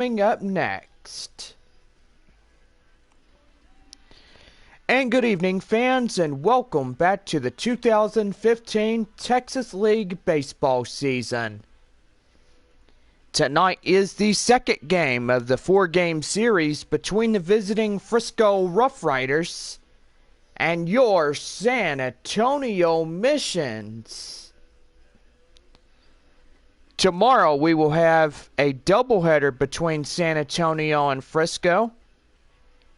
Coming up next. And good evening, fans, and welcome back to the 2015 Texas League baseball season. Tonight is the second game of the four-game series between the visiting Frisco RoughRiders and your San Antonio Missions. Tomorrow we will have a doubleheader between San Antonio and Frisco.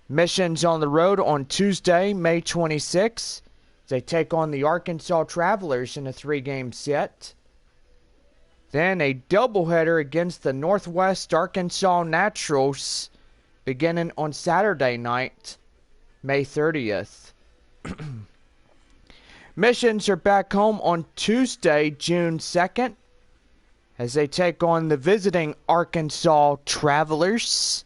Missions on the road on Tuesday, May 26th. They take on the Arkansas Travelers in a three-game set. Then a doubleheader against the Northwest Arkansas Naturals beginning on Saturday night, May 30th. Missions are back home on Tuesday, June 2nd, as they take on the visiting Arkansas Travelers.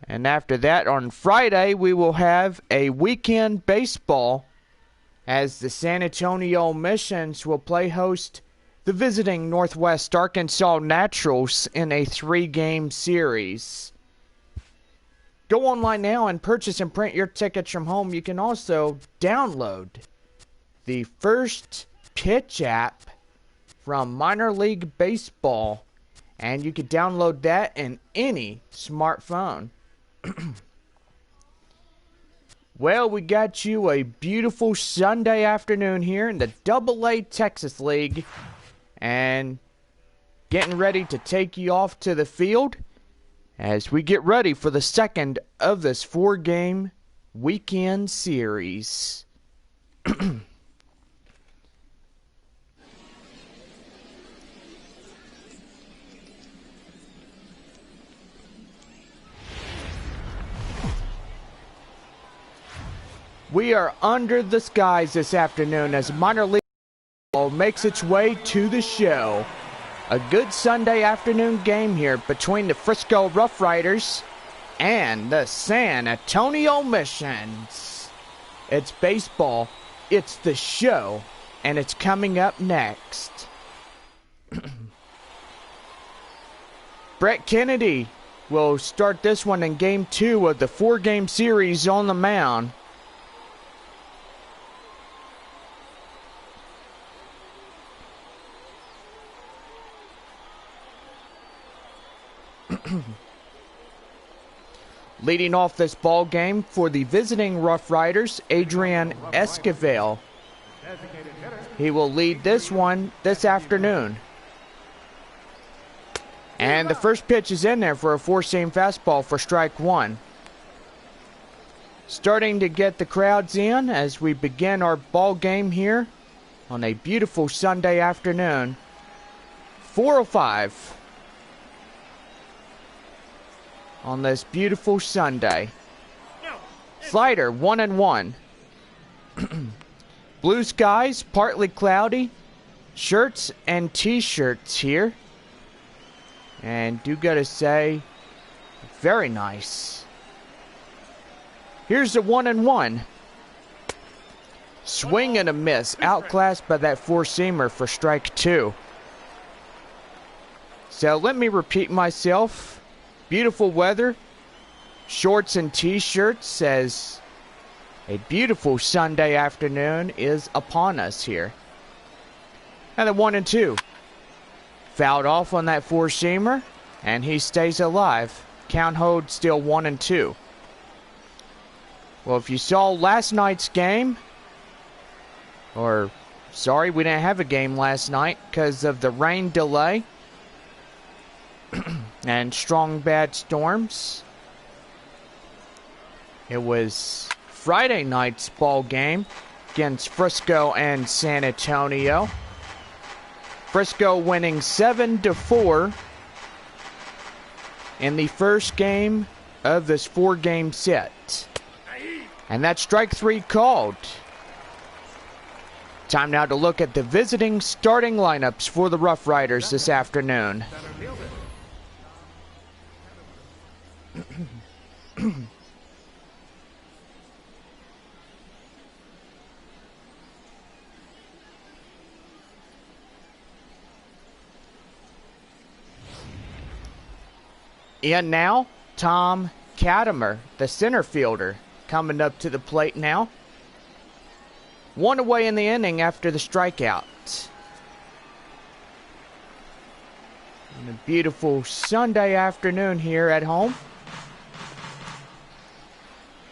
And after that, on Friday, we will have a weekend baseball as the San Antonio Missions will play host the visiting Northwest Arkansas Naturals in a three-game series. Go online now and purchase and print your tickets from home. You can also download the First Pitch app from Minor League Baseball, and you can download that in any smartphone. Well, we got you a beautiful Sunday afternoon here in the AA Texas League, and getting ready to take you off to the field as we get ready for the second of this four-game weekend series. We are under the skies this afternoon as minor league baseball makes its way to the show. A good Sunday afternoon game here between the Frisco RoughRiders and the San Antonio Missions. It's baseball, it's the show, and it's coming up next. Brett Kennedy will start this one in game 2 of the four-game series on the mound. Leading off this ball game for the visiting RoughRiders, Adrian Esquivel. He will lead this one this afternoon. And the first pitch is in there for a four-seam fastball for strike one. Starting to get the crowds in as we begin our ball game here on a beautiful Sunday afternoon. 4:05. On this beautiful Sunday. Slider, 1-1. Blue skies, partly cloudy. Shirts and t-shirts here. And do gotta say, very nice. Here's the 1-1. Swing and a miss. Outclassed by that four-seamer for strike two. So let me repeat myself. Beautiful weather, shorts and t-shirts as a beautiful Sunday afternoon is upon us here. And the 1-2. Fouled off on that four-seamer, and he stays alive. Count hold still 1-2. Well, if you saw last night's game, or sorry, we didn't have a game last night because of the rain delay and strong bad storms. It was Friday night's ball game against Frisco and San Antonio. Frisco winning 7-4 in the first game of this four-game set. And that's strike three called. Time now to look at the visiting starting lineups for the RoughRiders this afternoon. In now, Tom Katimer, the center fielder, coming up to the plate now. 1 away in the inning after the strikeout. And a beautiful Sunday afternoon here at home.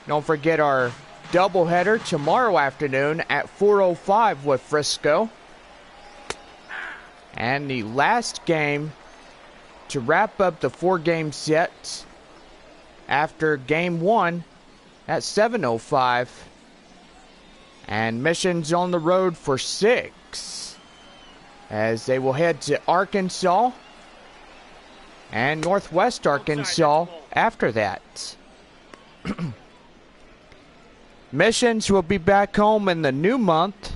Don't forget our doubleheader tomorrow afternoon at 4:05 with Frisco. And the last game to wrap up the 4-game set after game 1 at 7:05. And Mission's on the road for 6 as they will head to Arkansas and Northwest Arkansas after that. Missions will be back home in the new month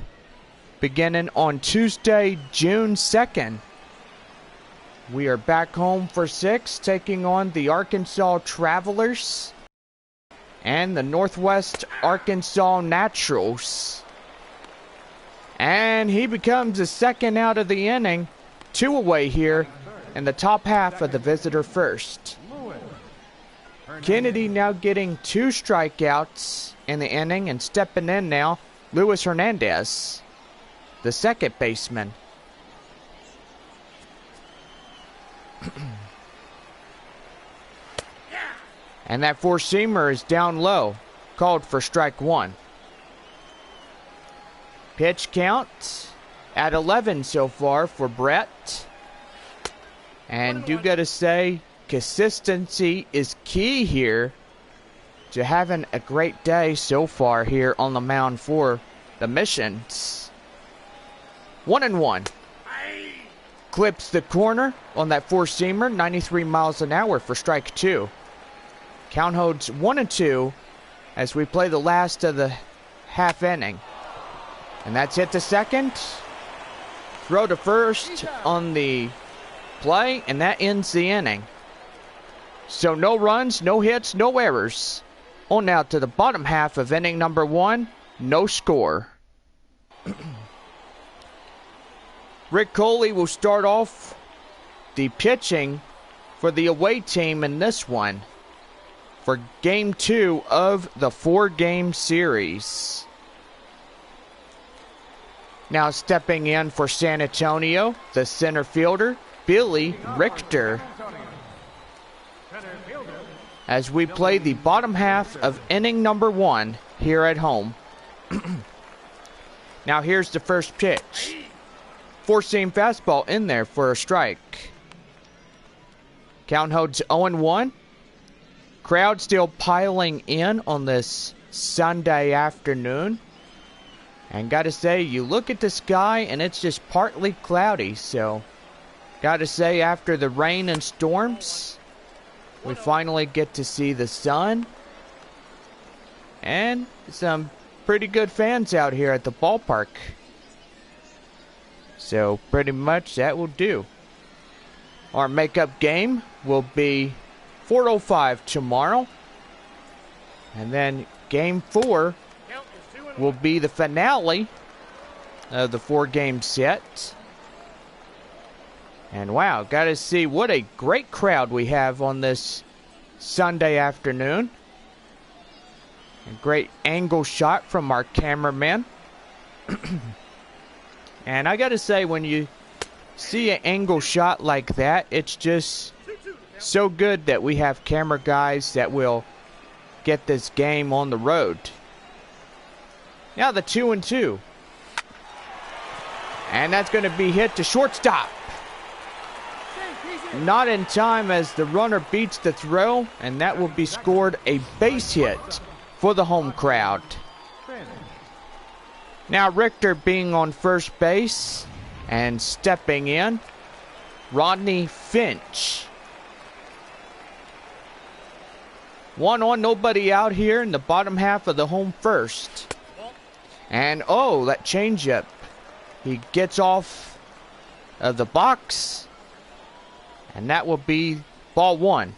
beginning on Tuesday, June 2nd. We are back home for 6, taking on the Arkansas Travelers and the Northwest Arkansas Naturals. And he becomes the second out of the inning, 2 away here in the top half of the visitor first. Kennedy now getting 2 strikeouts in the inning, and stepping in now, Luis Hernandez, the second baseman. And that 4-seamer is down low, called for strike 1. Pitch count at 11 so far for Brett. And do gotta say, consistency is key here to having a great day so far here on the mound for the Missions. 1-1. Clips the corner on that 4-seamer, 93 miles an hour for strike 2. Count holds 1-2 as we play the last of the half inning. And that's hit to second. Throw to first on the play, and that ends the inning. So no runs, no hits, no errors. On now to the bottom half of inning number 1, no score. Rick Coley will start off the pitching for the away team in this one for game 2 of the 4-game series. Now stepping in for San Antonio, the center fielder, Billy Richter, as we play the bottom half of inning number 1 here at home. Now here's the first pitch. 4-seam fastball in there for a strike. Count holds 0-1. Crowd still piling in on this Sunday afternoon. And gotta say, you look at the sky and it's just partly cloudy. So, gotta say, after the rain and storms, we finally get to see the sun. And some pretty good fans out here at the ballpark. So pretty much that will do. Our makeup game will be 4:05 tomorrow. And then game 4 will be the finale of the 4-game set. And wow, gotta see what a great crowd we have on this Sunday afternoon. A great angle shot from our cameraman. And I gotta say, when you see an angle shot like that, it's just so good that we have camera guys that will get this game on the road. Now the 2-2. And that's going to be hit to shortstop. Not in time as the runner beats the throw, and that will be scored a base hit for the home crowd. Now Richter being on first base and stepping in, Rodney Finch. 1 on, nobody out here in the bottom half of the home first. And oh, that changeup. He gets off of the box, and that will be ball 1.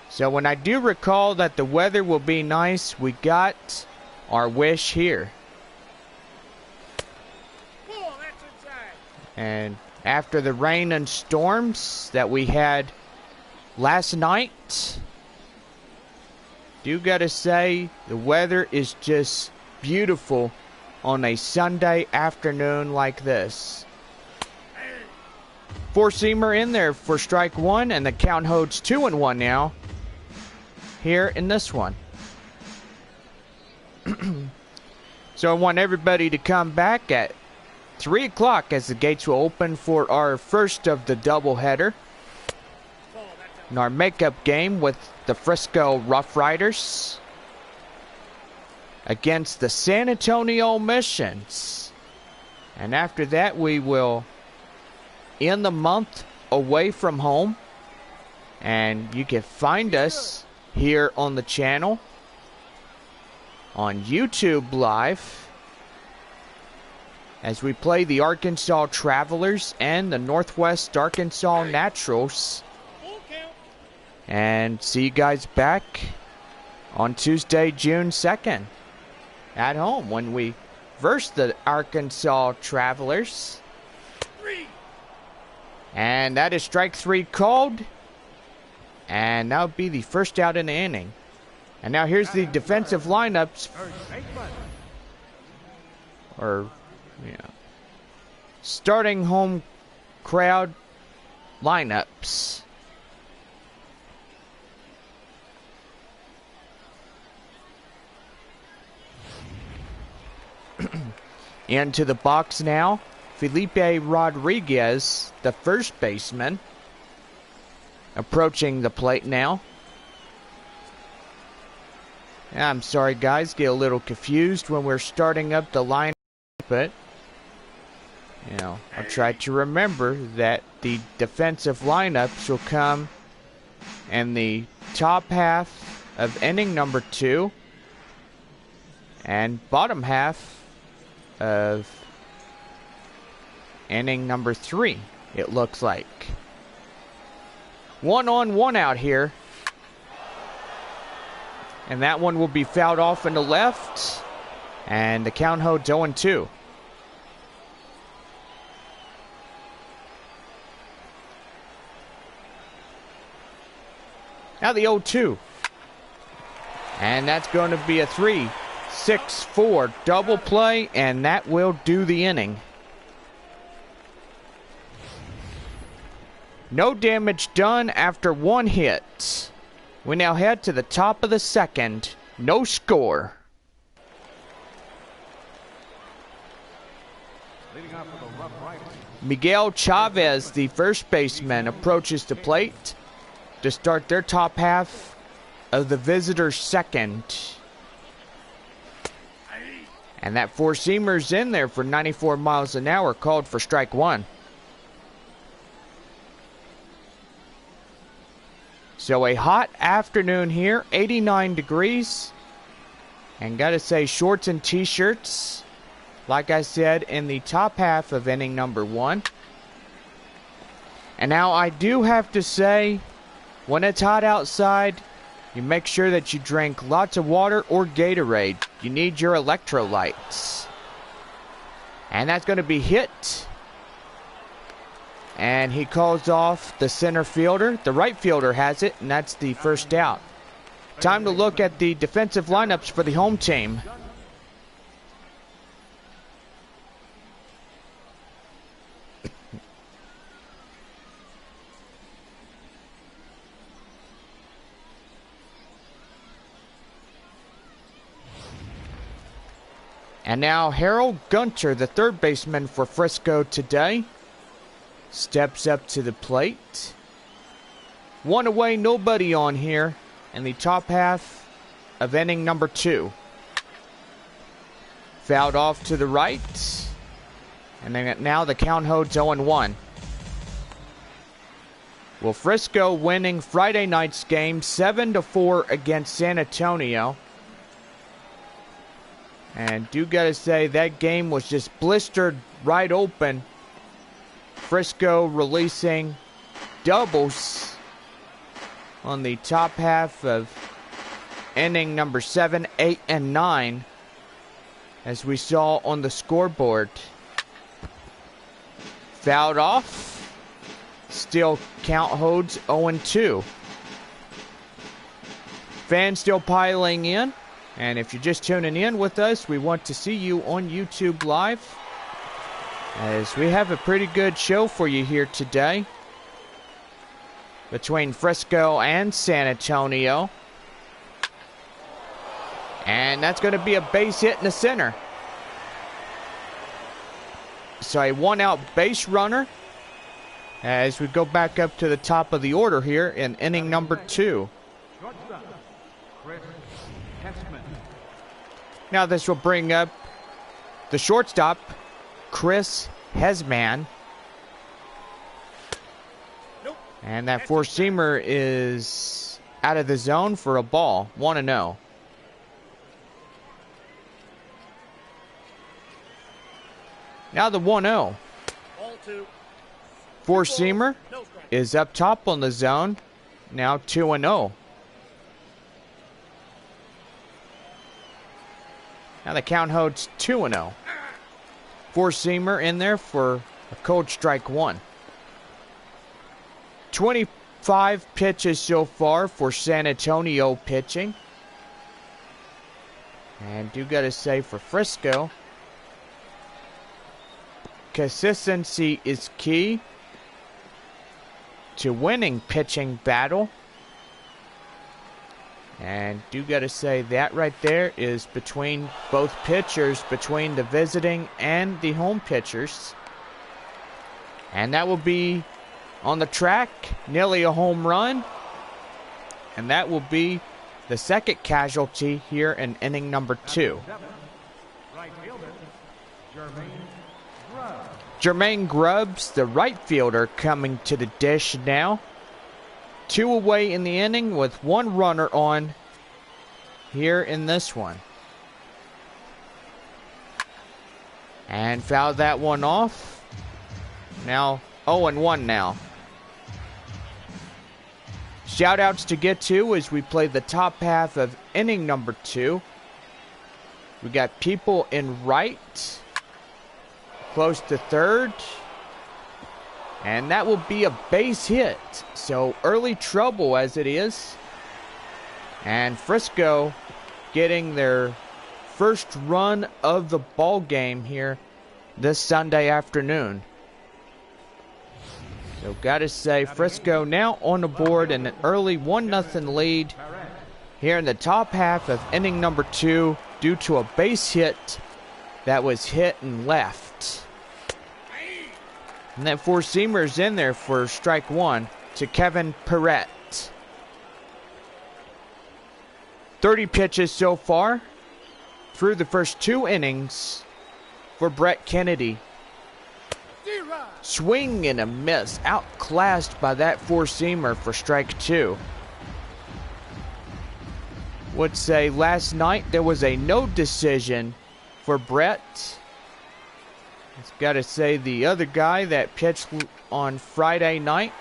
So when I do recall that the weather will be nice, we got our wish here. And after the rain and storms that we had last night, do gotta say the weather is just beautiful on a Sunday afternoon like this. Four-seamer in there for strike one, and the count holds 2-1 now here in this one. So I want everybody to come back at 3 o'clock as the gates will open for our first of the doubleheader in our makeup game with the Frisco RoughRiders against the San Antonio Missions. And after that, we will end the month away from home. And you can find us here on the channel on YouTube Live as we play the Arkansas Travelers and the Northwest Arkansas Naturals. And see you guys back on Tuesday, June 2nd at home when we verse the Arkansas Travelers. And that is strike three called. And that would be the first out in the inning. And now here's the defensive lineups. Or, starting home crowd lineups. Into the box now, Felipe Rodriguez, the first baseman, approaching the plate now. I'm sorry guys, get a little confused when we're starting up the line, but I'll try to remember that the defensive lineups will come in the top half of inning number 2 and bottom half of inning number 3, it looks like. 1-on-1 out here. And that one will be fouled off in the left. And the count holds 0-2. Now the 0-2. And that's going to be a 3-6-4 double play, and that will do the inning. No damage done after one hit. We now head to the top of the second. No score. Miguel Chavez, the first baseman, approaches the plate to start their top half of the visitor's second. And that four-seamer's in there for 94 miles an hour, called for strike one. So a hot afternoon here, 89 degrees. And gotta say, shorts and t-shirts, like I said, in the top half of inning number 1. And now I do have to say, when it's hot outside, you make sure that you drink lots of water or Gatorade. You need your electrolytes. And that's going to be hit. And he calls off the center fielder. The right fielder has it, and that's the first out. Time to look at the defensive lineups for the home team. And now Harold Gunter, the third baseman for Frisco today, steps up to the plate. One away, nobody on here in the top half of inning number 2. Fouled off to the right. And then now the count holds 0-1. Well, Frisco winning Friday night's game 7-4 against San Antonio. And do gotta say, that game was just blistered right open. Frisco releasing doubles on the top half of inning number 7, 8, and 9, as we saw on the scoreboard. Fouled off. Still count holds 0-2. Fans still piling in. And if you're just tuning in with us, we want to see you on YouTube Live, as we have a pretty good show for you here today between Frisco and San Antonio. And that's going to be a base hit in the center. So a one-out base runner as we go back up to the top of the order here in inning number 2. Now this will bring up the shortstop, Chris Hesman. And that four-seamer is out of the zone for a ball, 1-0. Now the 1-0. Four-seamer is up top on the zone. Now 2-0. Now the count holds 2-0. Four-seamer in there for a cold strike 1. 25 pitches so far for San Antonio pitching. And do gotta say for Frisco, consistency is key to winning pitching battle. And do gotta say that right there is between both pitchers, between the visiting and the home pitchers. And that will be on the track, nearly a home run. And that will be the second casualty here in inning number 2. Jermaine Grubbs, the right fielder, coming to the dish now. 2 away in the inning with 1 runner on here in this one. And fouled that one off. Now 0-1 now. Shout outs to get to as we play the top half of inning number 2. We got people in right, close to third. And that will be a base hit. So early trouble as it is. And Frisco getting their first run of the ball game here this Sunday afternoon. So gotta say, Frisco now on the board in an early 1-0 lead here in the top half of inning number 2 due to a base hit that was hit and left. And that four-seamer is in there for strike 1 to Kevin Perrette. 30 pitches so far through the first 2 innings for Brett Kennedy. Swing and a miss, outclassed by that four-seamer for strike 2. Would say last night there was a no decision for Brett. It's got to say the other guy that pitched on Friday night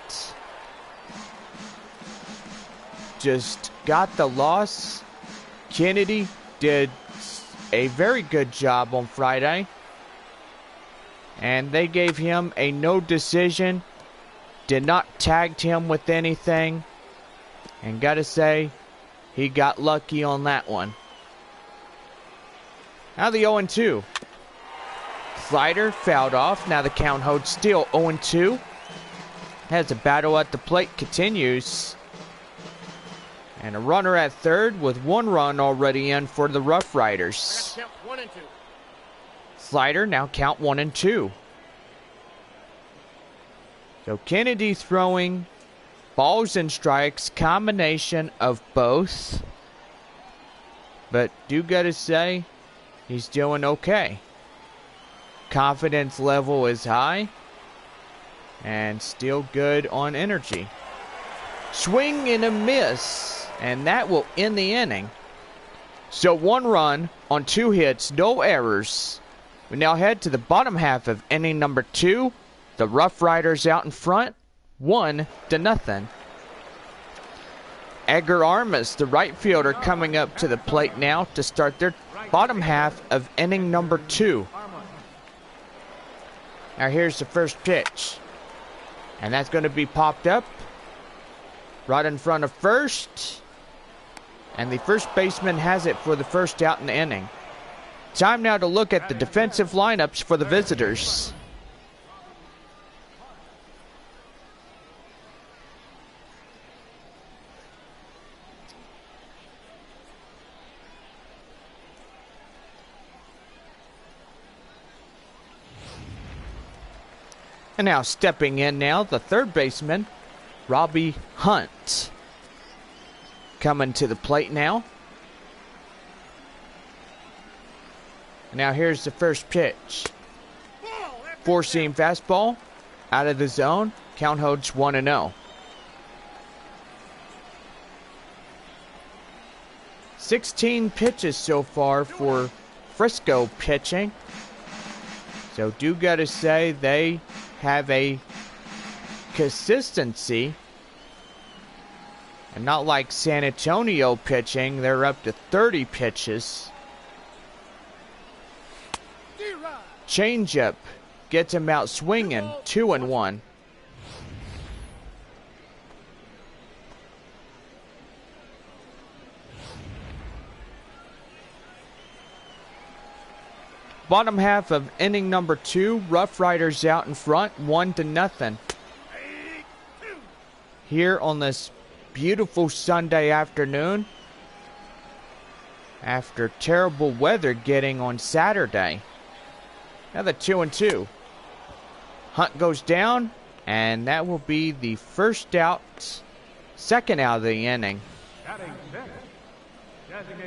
just got the loss. Kennedy did a very good job on Friday. And they gave him a no decision. Did not tag him with anything. And got to say, he got lucky on that one. Now the 0-2. Slider fouled off. Now the count holds still 0-2. As the battle at the plate continues. And a runner at third with 1 run already in for the RoughRiders. Slider now count 1-2. So Kennedy throwing balls and strikes, combination of both. But do gotta say, he's doing okay. Confidence level is high. And still good on energy. Swing and a miss. And that will end the inning. So 1 run on 2 hits, no errors. We now head to the bottom half of inning number 2. The RoughRiders out in front, 1-0. Edgar Armas, the right fielder, coming up to the plate now to start their bottom half of inning number 2. Now here's the first pitch. And that's going to be popped up right in front of first. And the first baseman has it for the first out in the inning. Time now to look at the defensive lineups for the visitors. And now stepping in now, the third baseman, Robbie Hunt. Coming to the plate now. Now here's the first pitch. Four-seam fastball, out of the zone. Count holds 1-0. 16 pitches so far for Frisco pitching. So do gotta say they have a consistency. And not like San Antonio pitching, they're up to 30 pitches. Changeup gets him out swinging, 2-1. Bottom half of inning number 2, RoughRiders out in front, 1-0. Here on this beautiful Sunday afternoon, after terrible weather getting on Saturday. Now the 2-2. Hunt goes down, and that will be the first out, second out of the inning.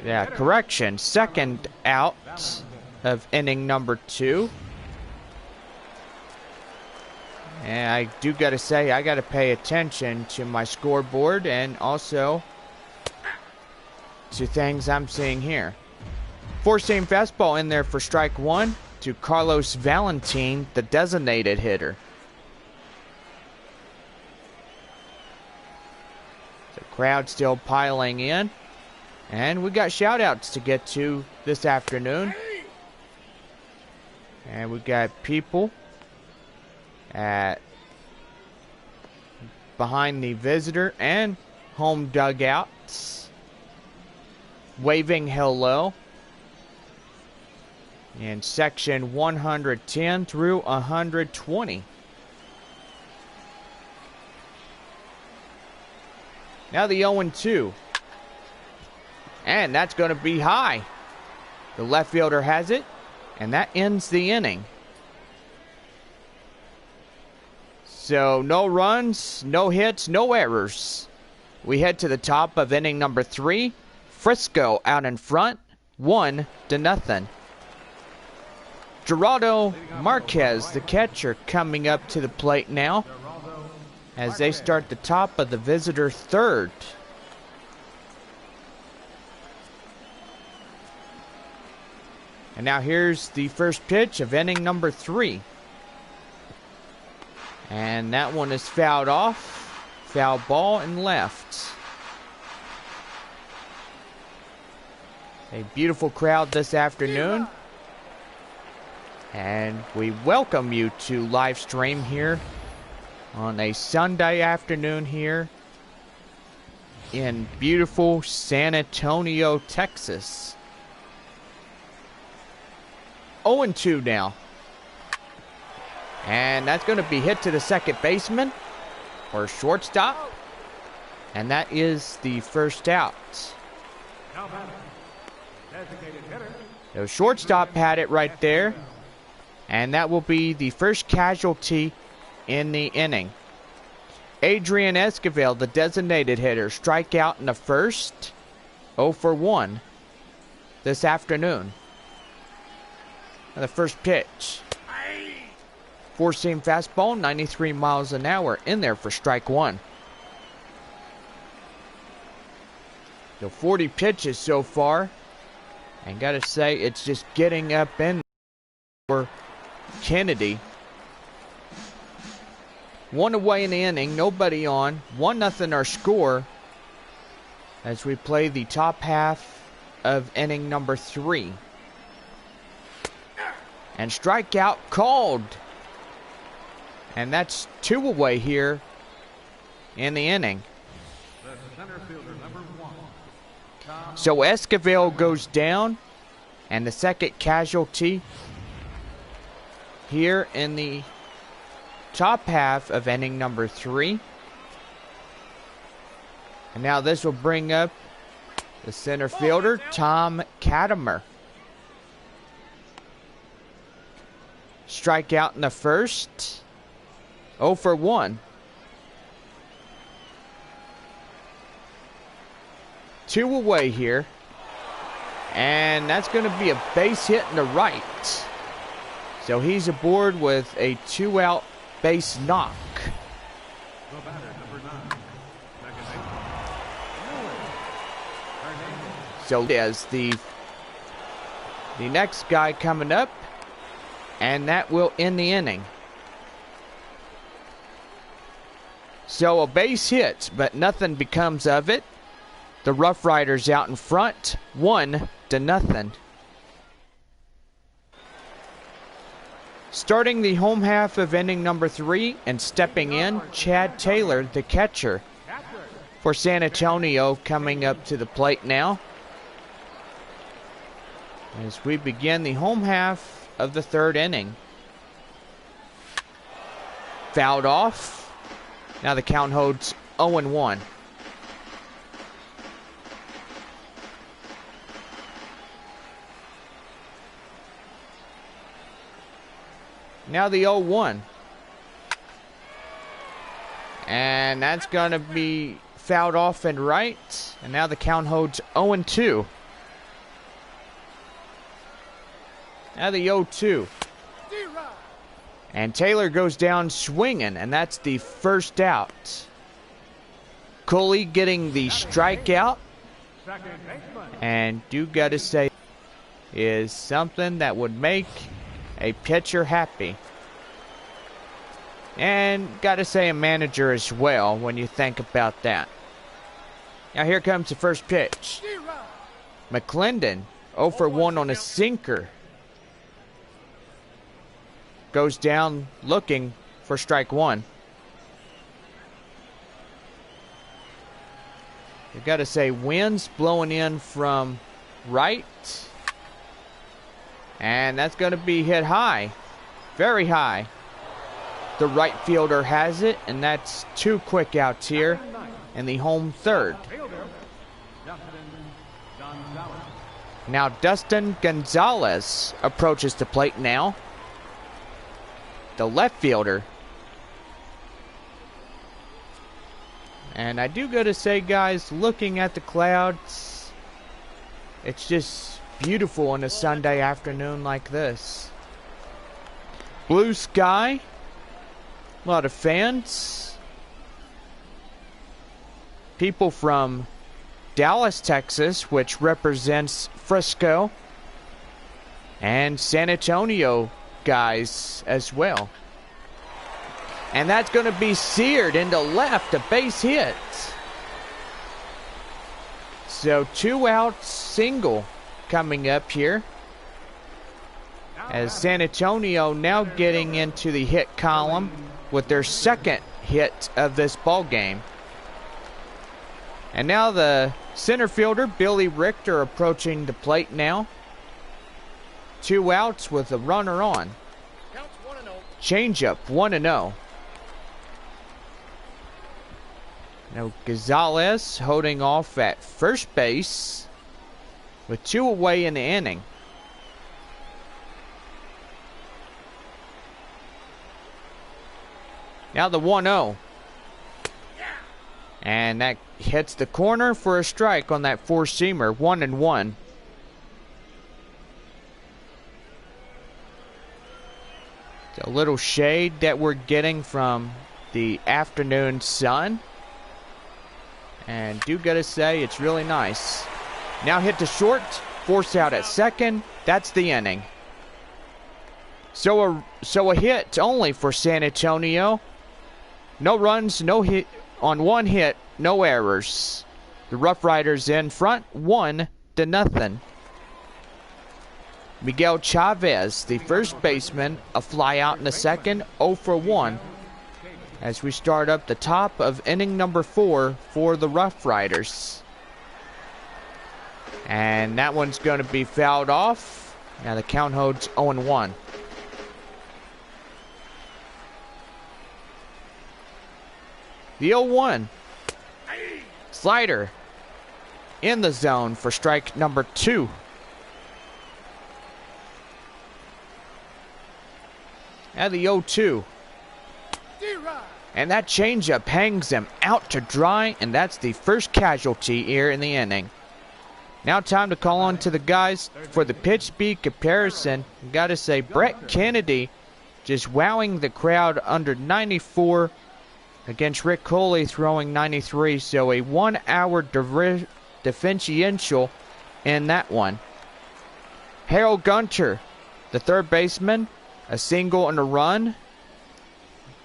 Yeah, correction, second out of inning number 2. And I do gotta say, I gotta pay attention to my scoreboard and also to things I'm seeing here. Four-seam fastball in there for strike 1 to Carlos Valentin, the designated hitter. The crowd still piling in. And we got shout-outs to get to this afternoon. And we got people at behind the visitor and home dugouts waving hello in section 110 through 120. Now the 0-2. And that's going to be high. The left fielder has it. And that ends the inning. So no runs, no hits, no errors. We head to the top of inning number 3. Frisco out in front, 1-0. Geraldo Marquez, the catcher, coming up to the plate now as they start the top of the visitor third. And now here's the first pitch of inning number 3. And that one is fouled off. Foul ball and left. A beautiful crowd this afternoon. And we welcome you to live stream here on a Sunday afternoon here in beautiful San Antonio, Texas. 0-2 now. And that's going to be hit to the second baseman or shortstop. And that is the first out. So shortstop had it right there. And that will be the first casualty in the inning. Adrian Esquivel, the designated hitter, strikeout in the first. 0-for-1 this afternoon. And the first pitch. Four-seam fastball, 93 miles an hour in there for strike 1. So 40 pitches so far. And gotta say, it's just getting up in for Kennedy. 1 away in the inning, nobody on. 1-0 our score as we play the top half of inning number 3. And strikeout called. And that's 2 away here in the inning. So Esquivel goes down, and the second casualty here in the top half of inning number 3. And now this will bring up the center fielder, Tom Katimer. Strikeout in the first. 0 for 1. 2 away here. And that's going to be a base hit in the right. So he's aboard with a 2-out base knock. So there's the next guy coming up, and that will end the inning. So a base hit, but nothing becomes of it. The RoughRiders out in front, 1-0. Starting the home half of inning number 3 and stepping in, Chad Taylor, the catcher for San Antonio, coming up to the plate now. As we begin the home half of the 3rd inning. Fouled off. Now the count holds 0-1. Now the 0-1. And that's going to be fouled off and right. And now the count holds 0-2. Now the 0-2. And Taylor goes down swinging, and that's the first out. Cooley getting the strikeout. And do gotta say, is something that would make a pitcher happy. And gotta say a manager as well when you think about that. Now here comes the first pitch. McClendon 0 for 1 on a sinker. Goes down looking for strike 1. You gotta say, wind's blowing in from right. And that's gonna be hit high. Very high. The right fielder has it, and that's 2 quick outs here in the home 3rd. Now Dustin Gonzalez approaches the plate now. The left fielder. And I do gotta say, guys, looking at the clouds, it's just beautiful on a Sunday afternoon like this. Blue sky. A lot of fans. People from Dallas, Texas, which represents Frisco. And San Antonio guys as well. And that's going to be seared into left, a base hit. So 2 out single coming up here. As San Antonio now getting into the hit column with their 2nd hit of this ball game. And now the center fielder, Billy Richter, approaching the plate now. 2 outs with a runner on. Changeup, 1-0. Now Gonzalez holding off at first base with 2 away in the inning. Now the 1-0. And that hits the corner for a strike on that 4-seamer, 1-1. It's a little shade that we're getting from the afternoon sun. And do gotta say, it's really nice. Now hit to short, force out at second. That's the inning. So a hit only for San Antonio. No runs, no hit on 1 hit, no errors. The RoughRiders in front, 1-0. Miguel Chavez, the first baseman, a fly out in the second, 0 for 1 as we start up the top of inning number 4 for the RoughRiders. And that one's going to be fouled off. Now the count holds 0-1. The 0-1. Slider in the zone for strike number 2. Now the 0-2. And that changeup hangs him out to dry, and that's the first casualty here in the inning. Now time to call on to the guys for the pitch speed comparison. Gotta say, Brett Kennedy just wowing the crowd under 94 against Rick Coley throwing 93. So a 1 hour differential in that one. Harold Gunter, the third baseman, a single and a run.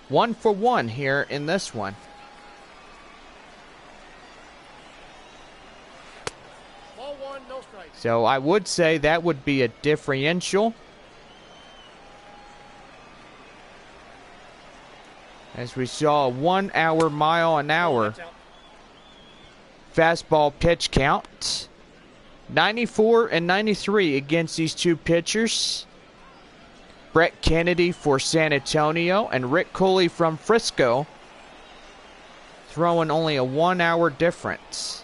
1 for 1 here in this one. Ball 1, no strike. So I would say that would be a differential. As we saw a 1 hour mile an hour fastball pitch count. 94 and 93 against these two pitchers. Brett Kennedy for San Antonio and Rick Coley from Frisco, throwing only a 1 hour difference.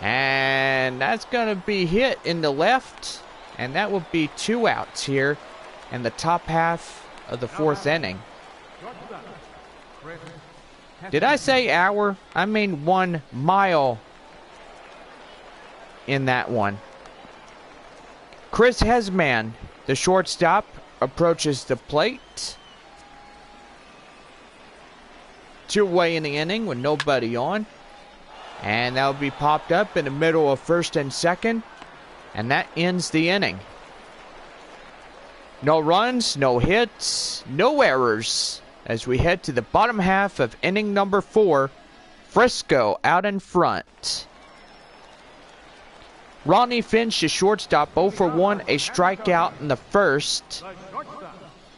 And that's going to be hit in the left, and that will be 2 outs here in the top half of the 4th inning. Did I say hour? I mean 1 mile in that one. Chris Hesman, the shortstop, approaches the plate. 2 away in the inning with nobody on. And that will be popped up in the middle of first and second. And that ends the inning. No runs, no hits, no errors as we head to the bottom half of inning number 4. Frisco out in front. Ronnie Finch, the shortstop, 0 for 1, a strikeout in the first.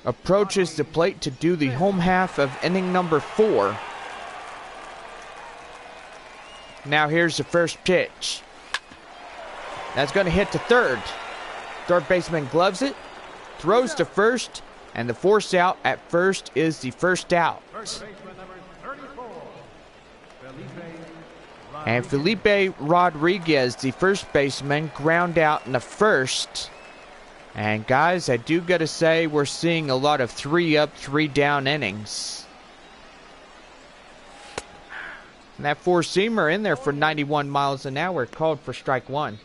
Approaches the plate to do the home half of inning number 4. Now here's the first pitch. That's going to hit to third. Third baseman gloves it, throws to first, and the force out at first is the first out. And Felipe Rodriguez, the first baseman, ground out in the first. And guys, I do gotta say, we're seeing a lot of 3 up, 3 down innings. And that 4-seamer in there for 91 miles an hour, called for strike 1.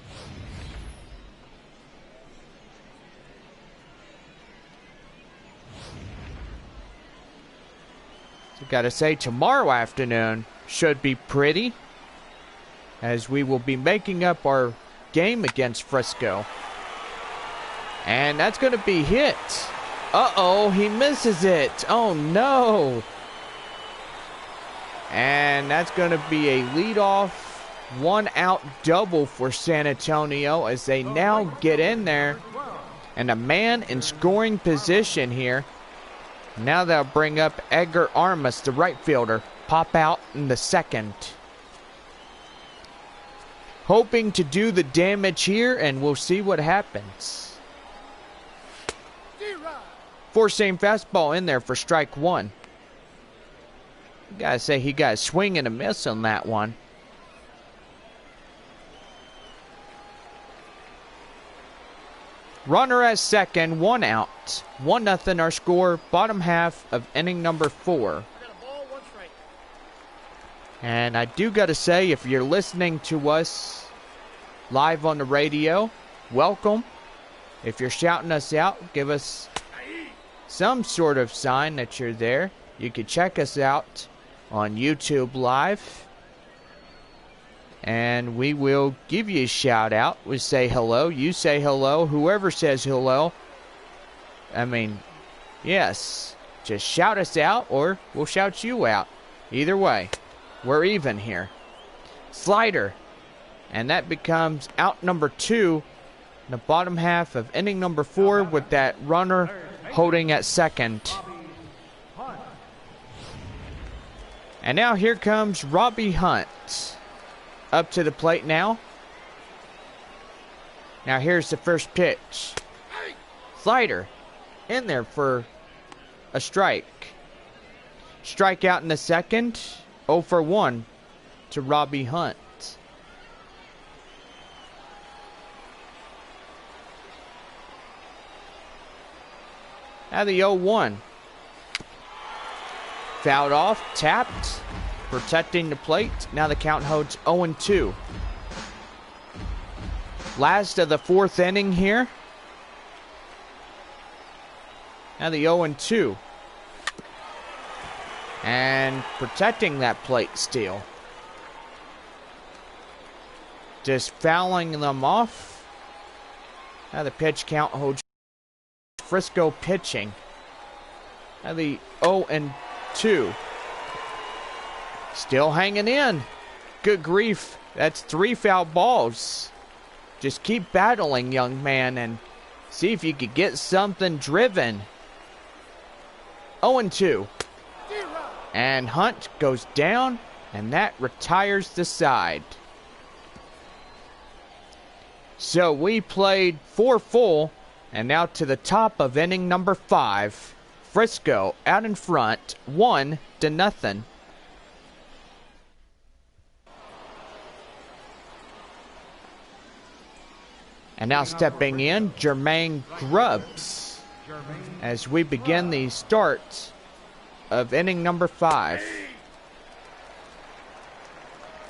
So gotta say, tomorrow afternoon should be pretty, as we will be making up our game against Frisco. And that's going to be hit. Uh-oh, he misses it. Oh, no. And that's going to be a leadoff 1-out double for San Antonio as they now get in there. And a man in scoring position here. Now they'll bring up Edgar Armas, the right fielder. Pop out in the second. Hoping to do the damage here, and we'll see what happens. 4-seam fastball in there for strike 1. Gotta say, he got a swing and a miss on that one. Runner at second, 1 out. 1-0 our score, bottom half of inning number 4. And I do gotta say, if you're listening to us live on the radio, welcome. If you're shouting us out, give us some sort of sign that you're there. You can check us out on YouTube Live. And we will give you a shout out. We say hello, you say hello, whoever says hello. I mean, yes, just shout us out or we'll shout you out. Either way. We're even here. Slider. And that becomes out number 2 in the bottom half of inning number 4 with that runner holding at second. And now here comes Robbie Hunt. Up to the plate now. Now here's the first pitch. Slider in there for a strike. Strikeout in the second. 0 for 1 to Robbie Hunt. Now the 0-1. Fouled off, tapped, protecting the plate. Now the count holds 0-2. Last of the fourth inning here. Now the 0-2. And protecting that plate steal. Just fouling them off. Now the pitch count holds Frisco pitching. Now the 0-2. Still hanging in. Good grief. That's 3 foul balls. Just keep battling, young man, and see if you could get something driven. 0-2. And Hunt goes down, and that retires the side. So we played 4 full, and now to the top of inning number 5. Frisco out in front, 1-0. And now stepping in, Jermaine Grubbs, as we begin the start of inning number 5.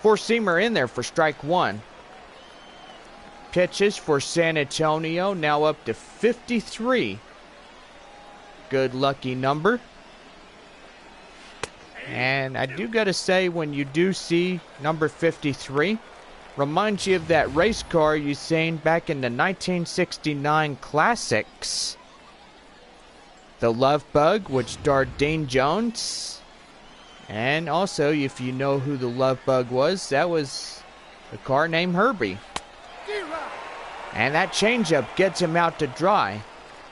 Four-seamer in there for strike 1. Pitches for San Antonio, now up to 53. Good lucky number. And I do gotta say, when you do see number 53, reminds you of that race car you seen back in the 1969 classics. The Love Bug, which starred Dean Jones. And also, if you know who the Love Bug was, that was a car named Herbie. And that changeup gets him out to dry.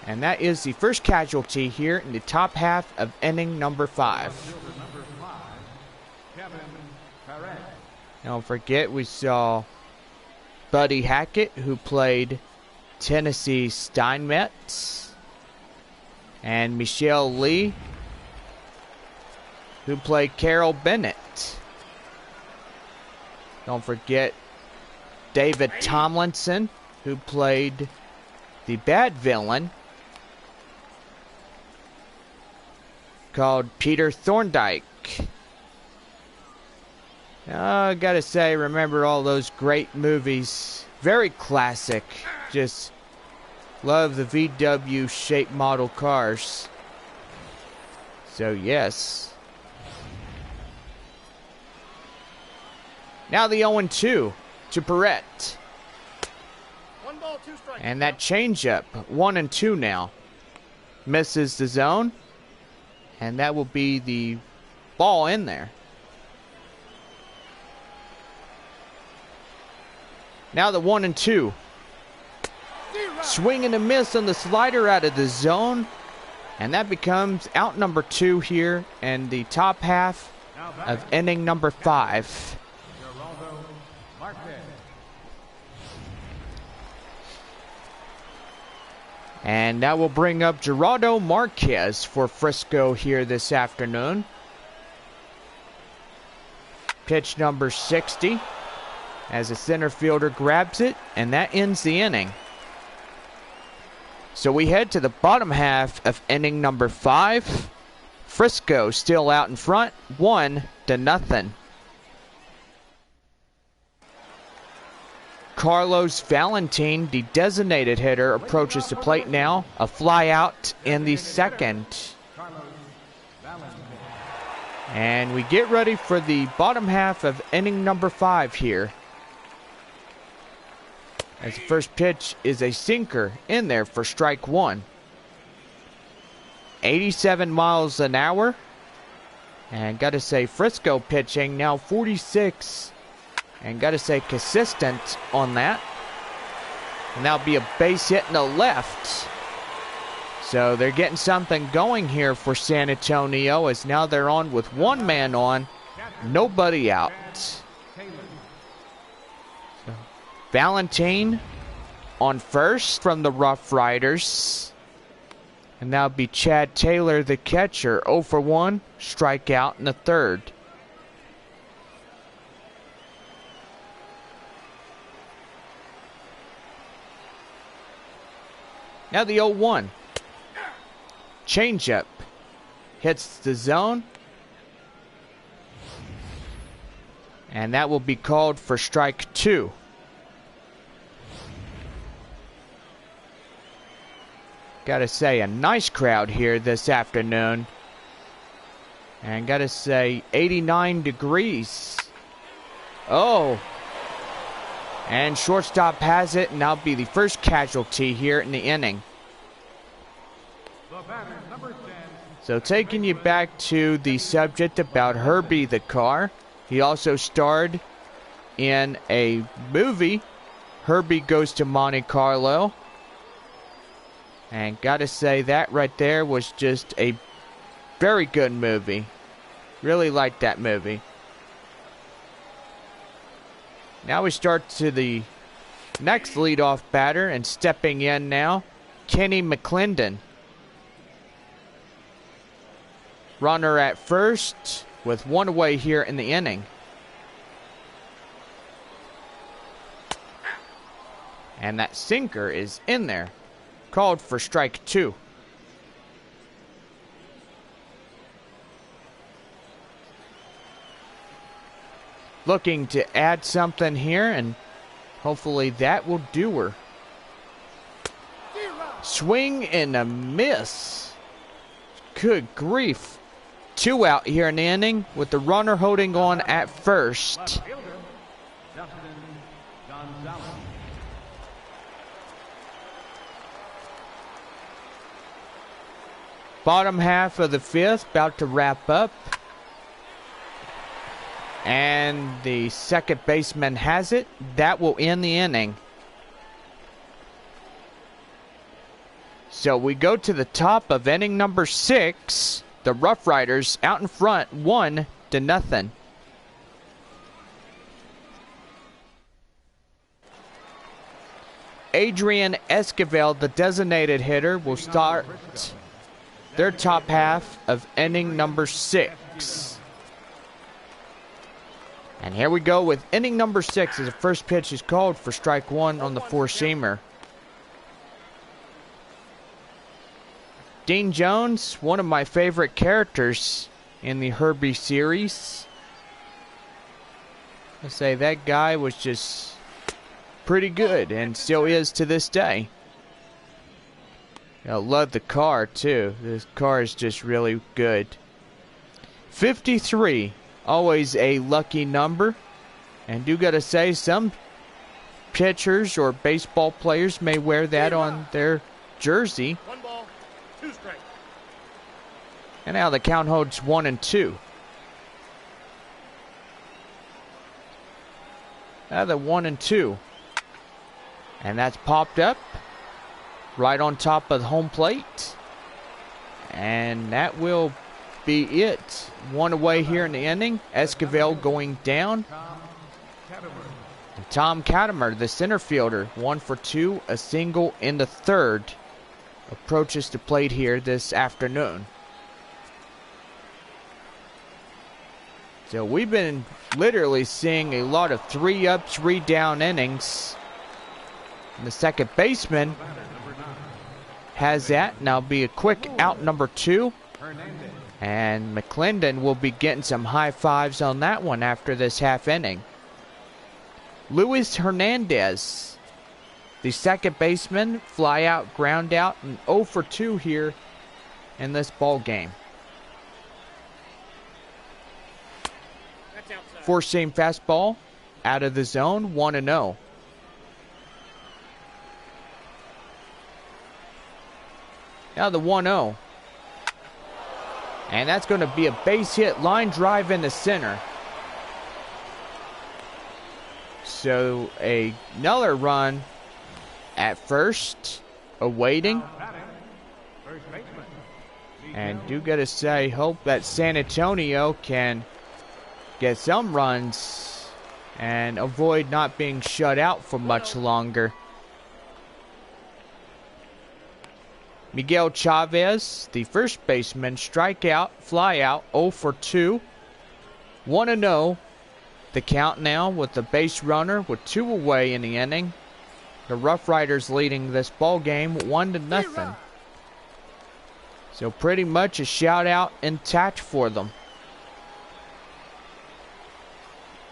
And that is the first casualty here in the top half of inning number 5. Don't forget, we saw Buddy Hackett, who played Tennessee Steinmetz, and Michelle Lee, who played Carol Bennett. Don't forget David Tomlinson, who played the bad villain called Peter Thorndike. I gotta say, remember all those great movies. Very classic. Just love the VW shape model cars. So yes. Now the 0-2 to Perrette. 1 ball, 2 strikes. And that changeup, 1-2 now. Misses the zone. And that will be the ball in there. Now the 1-2. Swing and a miss on the slider out of the zone. And that becomes out number 2 here in the top half of inning number 5. And that will bring up Gerardo Marquez for Frisco here this afternoon. Pitch number 60. As a center fielder grabs it, and that ends the inning. So we head to the bottom half of inning number 5. Frisco still out in front, 1-0. Carlos Valentin, the designated hitter, approaches the plate now. A fly out in the second. And we get ready for the bottom half of inning number 5 here. As the first pitch is a sinker in there for strike 1. 87 miles an hour. And gotta say, Frisco pitching now 46. And gotta say, consistent on that. And that'll be a base hit in the left. So they're getting something going here for San Antonio, as now they're on with 1 man on. nobody out. Valentine on first from the RoughRiders. And that'll be Chad Taylor, the catcher, 0 for 1, strikeout in the third. Now the 0-1. Changeup. Hits the zone. And that will be called for strike 2. Gotta say, a nice crowd here this afternoon. And gotta say, 89 degrees. Oh. And shortstop has it, and that'll be the first casualty here in the inning. So taking you back to the subject about Herbie the car. He also starred in a movie, Herbie Goes to Monte Carlo. And gotta say, that right there was just a very good movie. Really liked that movie. Now we start to the next leadoff batter, and stepping in now, Kenny McClendon. Runner at first with 1 away here in the inning. And that sinker is in there. Called for strike 2. Looking to add something here, and hopefully that will do her. Swing and a miss. Good grief. 2 out here in the inning with the runner holding on at first. Bottom half of the 5th about to wrap up. And the second baseman has it. That will end the inning. So we go to the top of inning number 6. The RoughRiders out in front, 1-0. Adrian Esquivel, the designated hitter, will start their top half of inning number 6. And here we go with inning number 6 as the first pitch is called for strike 1 on the four-seamer. Dean Jones, one of my favorite characters in the Herbie series. I say that guy was just pretty good and still is to this day. I love the car too. This car is just really good. 53, always a lucky number. And do gotta say, some pitchers or baseball players may wear that on their jersey. 1 ball, 2 strikes. And now the count holds 1-2. Now the 1-2. And that's popped up right on top of the home plate. And that will be it. 1 away here in the inning. Esquivel going down. And Tom Cattermer, the center fielder, 1 for 2, a single in the third, approaches the plate here this afternoon. So we've been literally seeing a lot of 3-up, 3-down innings. And the second baseman has that. Now be a quick out number 2. And McClendon will be getting some high fives on that one after this half inning. Luis Hernandez, the second baseman, fly out, ground out, and 0 for 2 here in this ball game. Four-seam fastball out of the zone, 1-0. Now the 1-0. And that's going to be a base hit, line drive in the center. So another run at first, awaiting. And do gotta say, hope that San Antonio can get some runs and avoid not being shut out for much longer. Miguel Chavez, the first baseman, strikeout, fly out, 0 for 2. 1-0. The count now with the base runner with 2 away in the inning. The RoughRiders leading this ball game 1-0. So pretty much a shout out intact for them.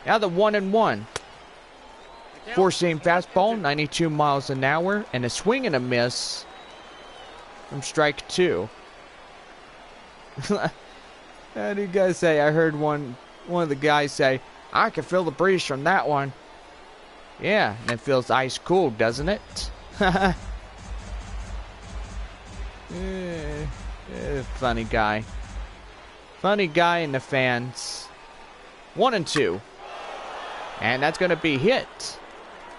Now the 1-1. Four-seam fastball, 92 miles an hour, and a swing and a miss from strike 2. How do you guys say? I heard one of the guys say, I can feel the breeze from that one. Yeah, and it feels ice cold, doesn't it? Funny guy. Funny guy in the fans. 1-2. And that's going to be hit.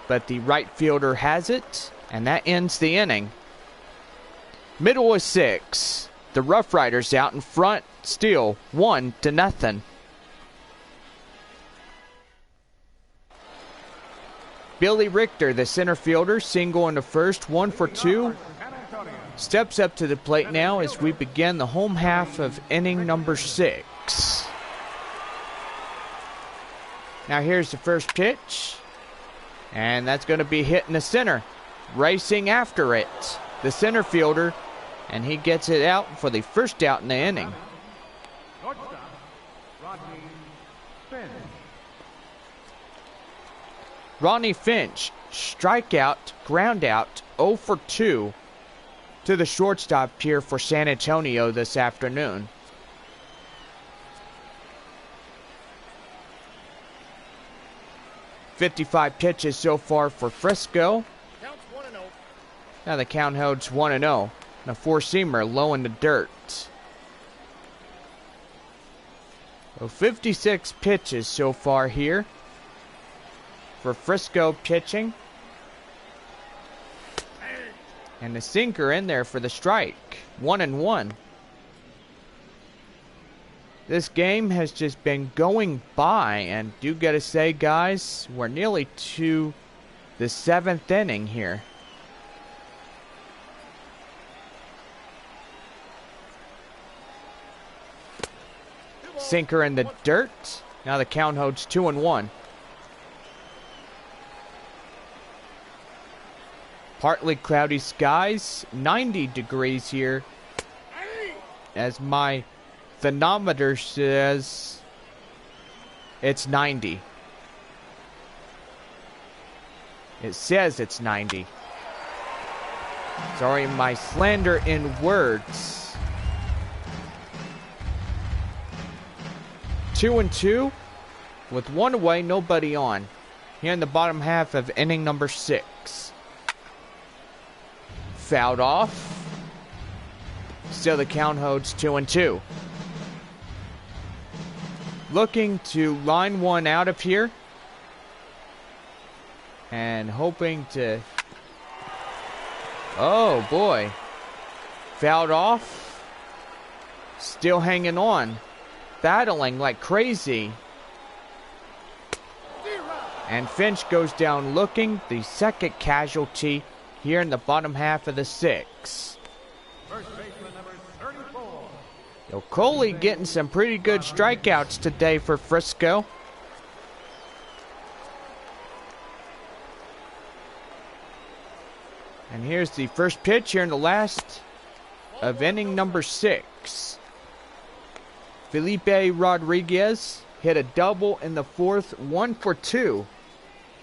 But the right fielder has it, and that ends the inning. Middle of 6. The RoughRiders out in front, still 1-0. Billy Richter, the center fielder, single in the first, 1 for 2. Steps up to the plate now as we begin the home half of inning number 6. Now here's the first pitch. And that's going to be hit in the center. Racing after it, the center fielder. And he gets it out for the first out in the inning. Ronnie Finch, strikeout, ground out, 0 for 2 to the shortstop here for San Antonio this afternoon. .55 pitches so far for Frisco. Now the count holds 1-0. And a four-seamer low in the dirt. So 56 pitches so far here for Frisco pitching. And the sinker in there for the strike. 1-1. This game has just been going by, and do gotta say, guys, we're nearly to the 7th inning here. Sinker in the dirt. Now the count holds 2-1. Partly cloudy skies, 90 degrees here. As my thermometer says, it's 90. It says it's 90. Sorry, my slander in words. 2-2 with 1 away, nobody on. Here in the bottom half of inning number 6. Fouled off. Still the count holds 2-2. Looking to line one out of here. And hoping to... Oh boy. Fouled off. Still hanging on. Battling like crazy. And Finch goes down looking. The second casualty here in the bottom half of the 6. First baseman number 34. Yo, Coley getting some pretty good strikeouts today for Frisco. And here's the first pitch here in the last of inning number 6. Felipe Rodriguez hit a double in the 4th, 1 for 2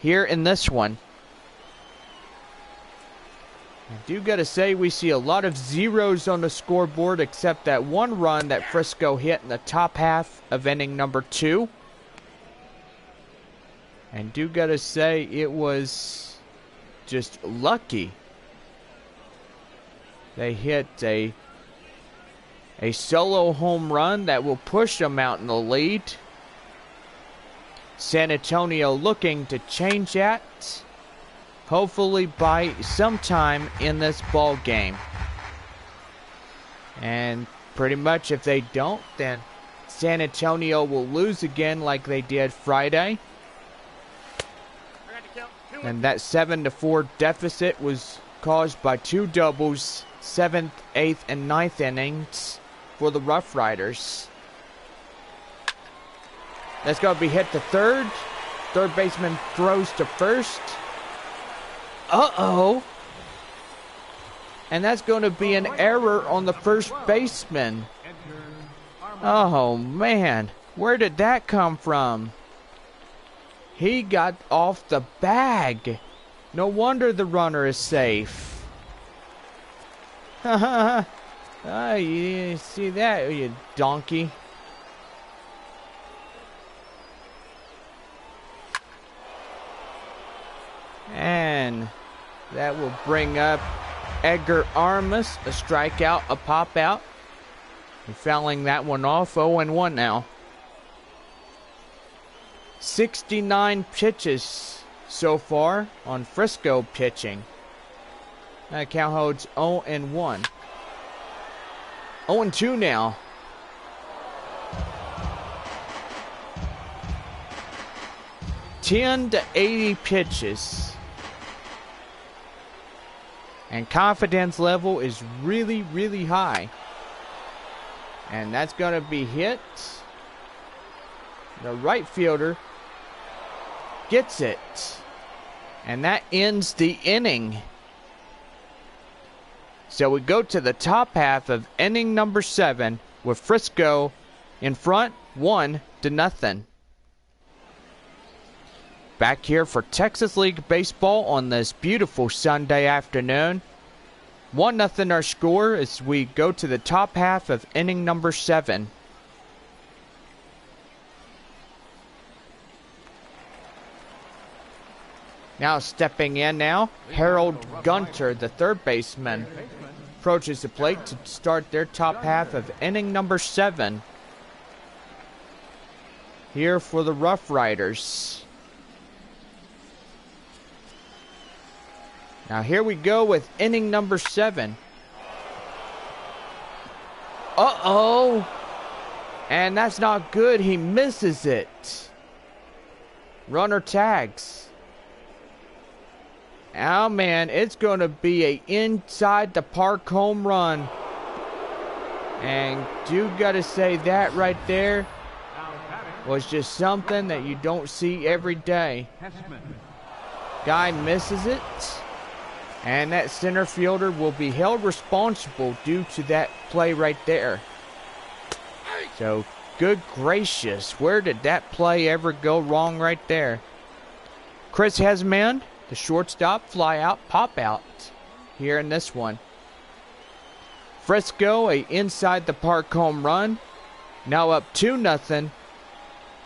here in this one. I do gotta say, we see a lot of zeros on the scoreboard except that one run that Frisco hit in the top half of inning number 2. And do gotta say, it was just lucky. They hit a solo home run that will push them out in the lead. San Antonio looking to change that, hopefully by sometime in this ball game. And pretty much if they don't, then San Antonio will lose again like they did Friday. And that 7-4 deficit was caused by two doubles, 7th, 8th, and 9th innings for the RoughRiders. That's going to be hit to third. Third baseman throws to first. Uh-oh. And that's going to be an error on the first baseman. Oh, man. Where did that come from? He got off the bag. No wonder the runner is safe. Haha. Oh, you see that, you donkey. And that will bring up Edgar Armas, a strikeout, a pop out. And fouling that one off, 0-1 now. 69 pitches so far on Frisco pitching. That count holds 0-1. 0-2 now. $10 to 80 pitches. And confidence level is really, really high. And that's going to be hit. The right fielder gets it. And that ends the inning. So we go to the top half of inning number 7 with Frisco in front 1-0. Back here for Texas League Baseball on this beautiful Sunday afternoon. 1-0 our score as we go to the top half of inning number 7. Now stepping in now, Harold Gunter, the third baseman, approaches the plate to start their top half of inning number 7. Here for the RoughRiders. Now here we go with inning number 7. Uh-oh. And that's not good. He misses it. Runner tags. Oh, man. It's going to be a inside the park home run. And you got to say that right there was just something that you don't see every day. Guy misses it. And that center fielder will be held responsible due to that play right there. So, good gracious, where did that play ever go wrong right there? Chris Hesman, the shortstop, fly out, pop out here in this one. Frisco, a inside the park home run. Now up 2-0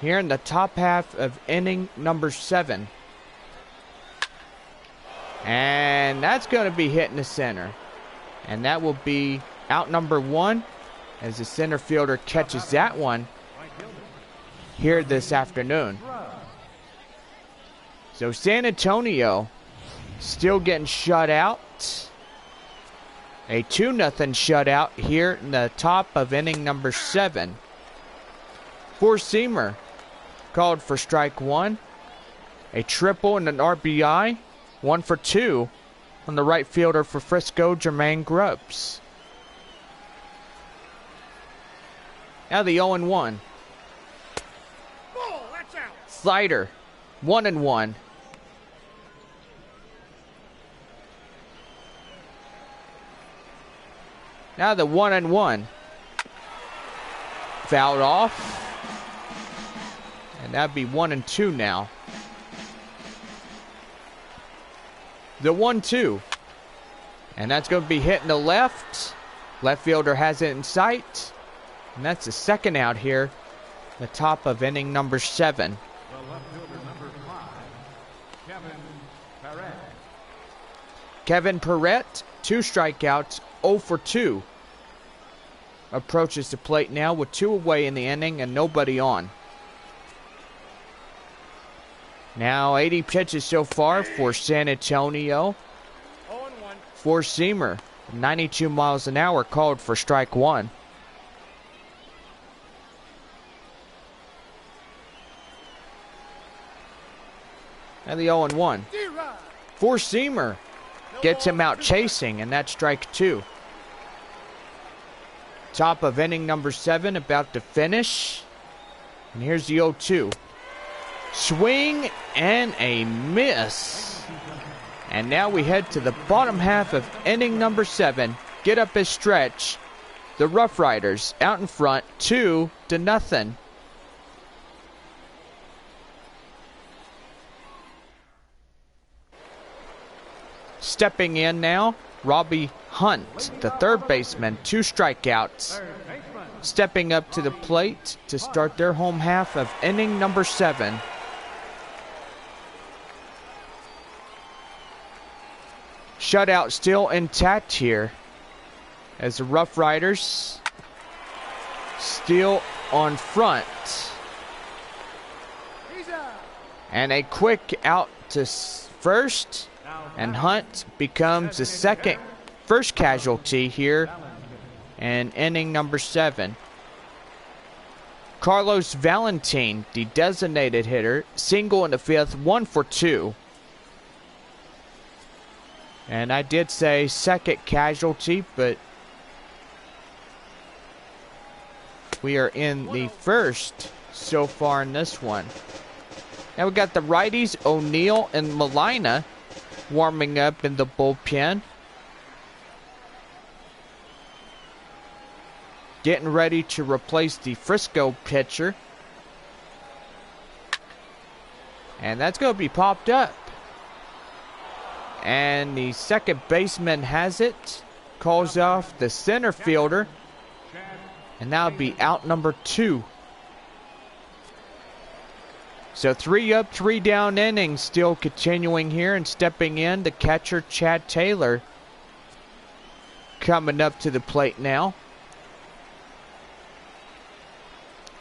here in the top half of inning number 7. And that's going to be hit in the center. And that will be out number 1 as the center fielder catches that one here this afternoon. So San Antonio still getting shut out. A 2-0 shutout here in the top of inning number 7. Four-seamer called for strike 1. A triple and an RBI. 1 for 2 on the right fielder for Frisco, Jermaine Grubbs. Now the 0-1. Slider, 1-1. Now the 1-1. Fouled off. And that'd be 1-2 now. The 1-2. And that's going to be hit in the left. Left fielder has it in sight. And that's the second out here. The top of inning number 7. The left fielder, number 5, Kevin Perret. Kevin Perret, 2 strikeouts, 0 for 2. Approaches the plate now with 2 away in the inning and nobody on. Now 80 pitches so far for San Antonio. 0-1. Four-seamer, 92 miles an hour called for strike 1. And the 0-1. Four-seamer gets him out chasing, and that's strike 2. Top of inning number 7, about to finish. And here's the 0-2. Swing and a miss. And now we head to the bottom half of inning number 7. Get up his stretch. The RoughRiders out in front, 2-0. Stepping in now, Robbie Hunt, the third baseman, 2 strikeouts. Stepping up to the plate to start their home half of inning number 7. Shutout still intact here as the RoughRiders still on front. And a quick out to first, and Hunt becomes the first casualty here in inning number 7. Carlos Valentin, the designated hitter, single in the 5th, 1 for 2. And I did say second casualty, but we are in the first so far in this one. Now we got the righties, O'Neill and Molina, warming up in the bullpen. Getting ready to replace the Frisco pitcher. And that's going to be popped up. And the second baseman has it. Calls off the center fielder. And that'll be out number 2. So 3 up, 3 down innings still continuing here. And stepping in, the catcher Chad Taylor coming up to the plate now.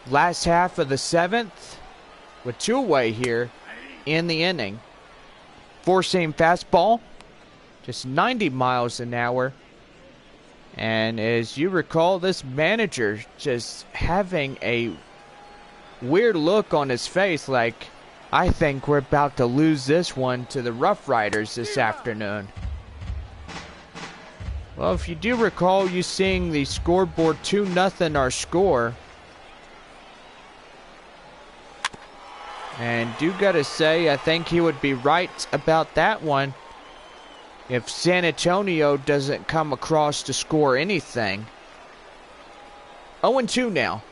Last half of the 7th with 2 away here in the inning. Four-seam fastball, just 90 miles an hour. And as you recall, this manager just having a weird look on his face, like, I think we're about to lose this one to the RoughRiders this afternoon. Well, if you do recall, you seeing the scoreboard 2-0 our score. And do gotta say, I think he would be right about that one if San Antonio doesn't come across to score anything. 0-2 now.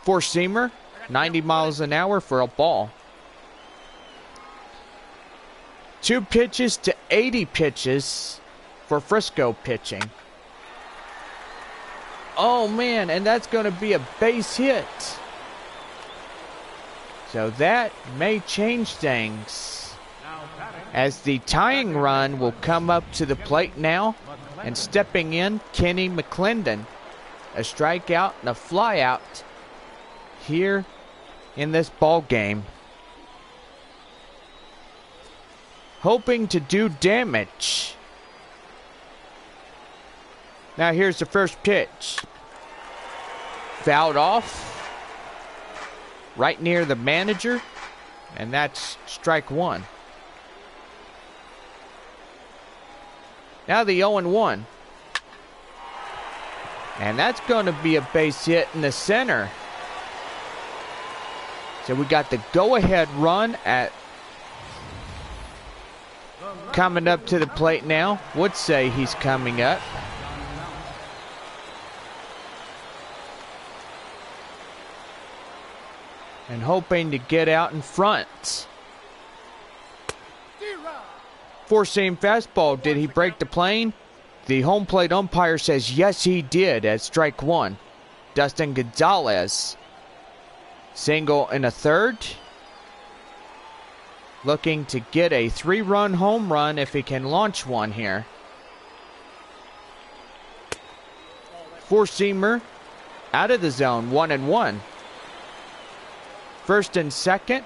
Four-seamer, 90 miles an hour for a ball. 2 pitches to 80 pitches for Frisco pitching. Oh man, and that's going to be a base hit. So that may change things, as the tying run will come up to the plate now. And stepping in, Kenny McClendon. A strikeout and a flyout here in this ball game. Hoping to do damage. Now here's the first pitch. Fouled off. Right near the manager, and that's strike 1. Now the 0-1. And that's going to be a base hit in the center. So we got the go-ahead run at coming up to the plate now. Would say he's coming up. And hoping to get out in front. Four-seam fastball. Did he break the plane? The home plate umpire says yes, he did at strike 1. Dustin Gonzalez. Single in a 3rd. Looking to get a 3-run home run if he can launch one here. Four-seamer out of the zone, 1-1. First and second.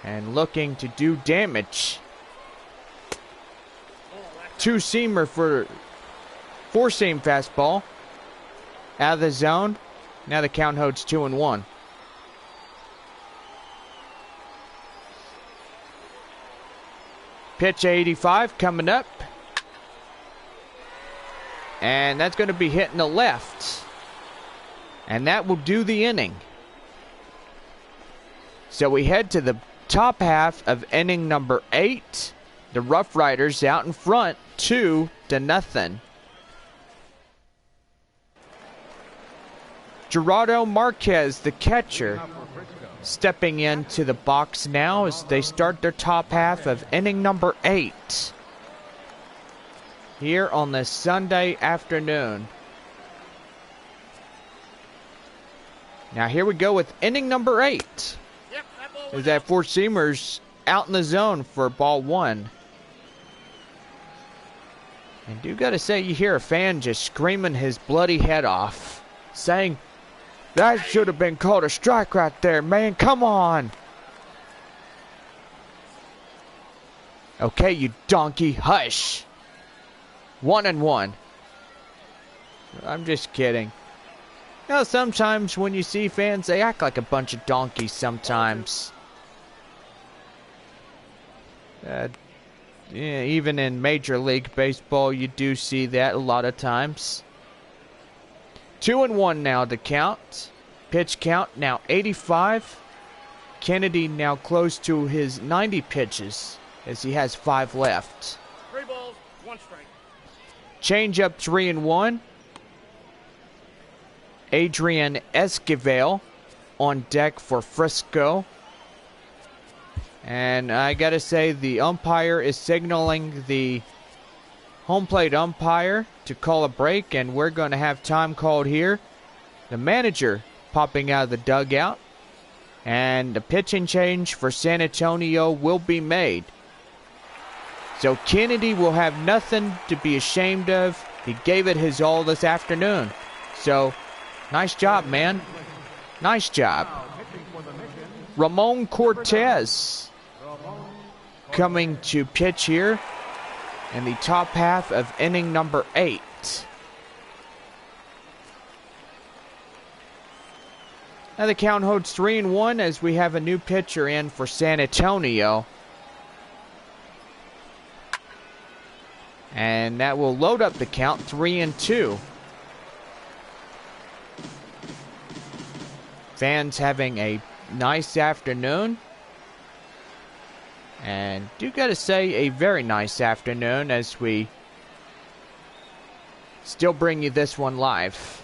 And looking to do damage. Two-seamer for four-seam fastball. Out of the zone. Now the count holds 2-1. Pitch 85 coming up. And that's going to be hitting the left. And that will do the inning. So we head to the top half of inning number 8. The RoughRiders out in front, 2-0. Gerardo Marquez, the catcher, stepping into the box now as they start their top half of inning number 8 here on this Sunday afternoon. Now here we go with inning number 8. As that four-seamer's out in the zone for ball 1. And do gotta say, you hear a fan just screaming his bloody head off, saying, "That should have been called a strike right there, man. Come on." Okay, you donkey, hush. 1-1. I'm just kidding. You know, sometimes when you see fans, they act like a bunch of donkeys sometimes. Yeah, even in Major League Baseball, you do see that a lot of times. 2-1 now to count. Pitch count now 85. Kennedy now close to his 90 pitches as he has 5 left. 3 balls, 1 strike. Change up 3-1. Adrian Esquivel on deck for Frisco. And I gotta say, the umpire is signaling the home plate umpire to call a break, and we're going to have time called here. The manager popping out of the dugout, and the pitching change for San Antonio will be made. So Kennedy will have nothing to be ashamed of. He gave it his all this afternoon. So, nice job, man. Nice job. Ramon Cortez coming to pitch here in the top half of inning number 8. Now the count holds 3-1 as we have a new pitcher in for San Antonio. And that will load up the count, 3-2. Fans having a nice afternoon. And do gotta say, a very nice afternoon as we still bring you this one live.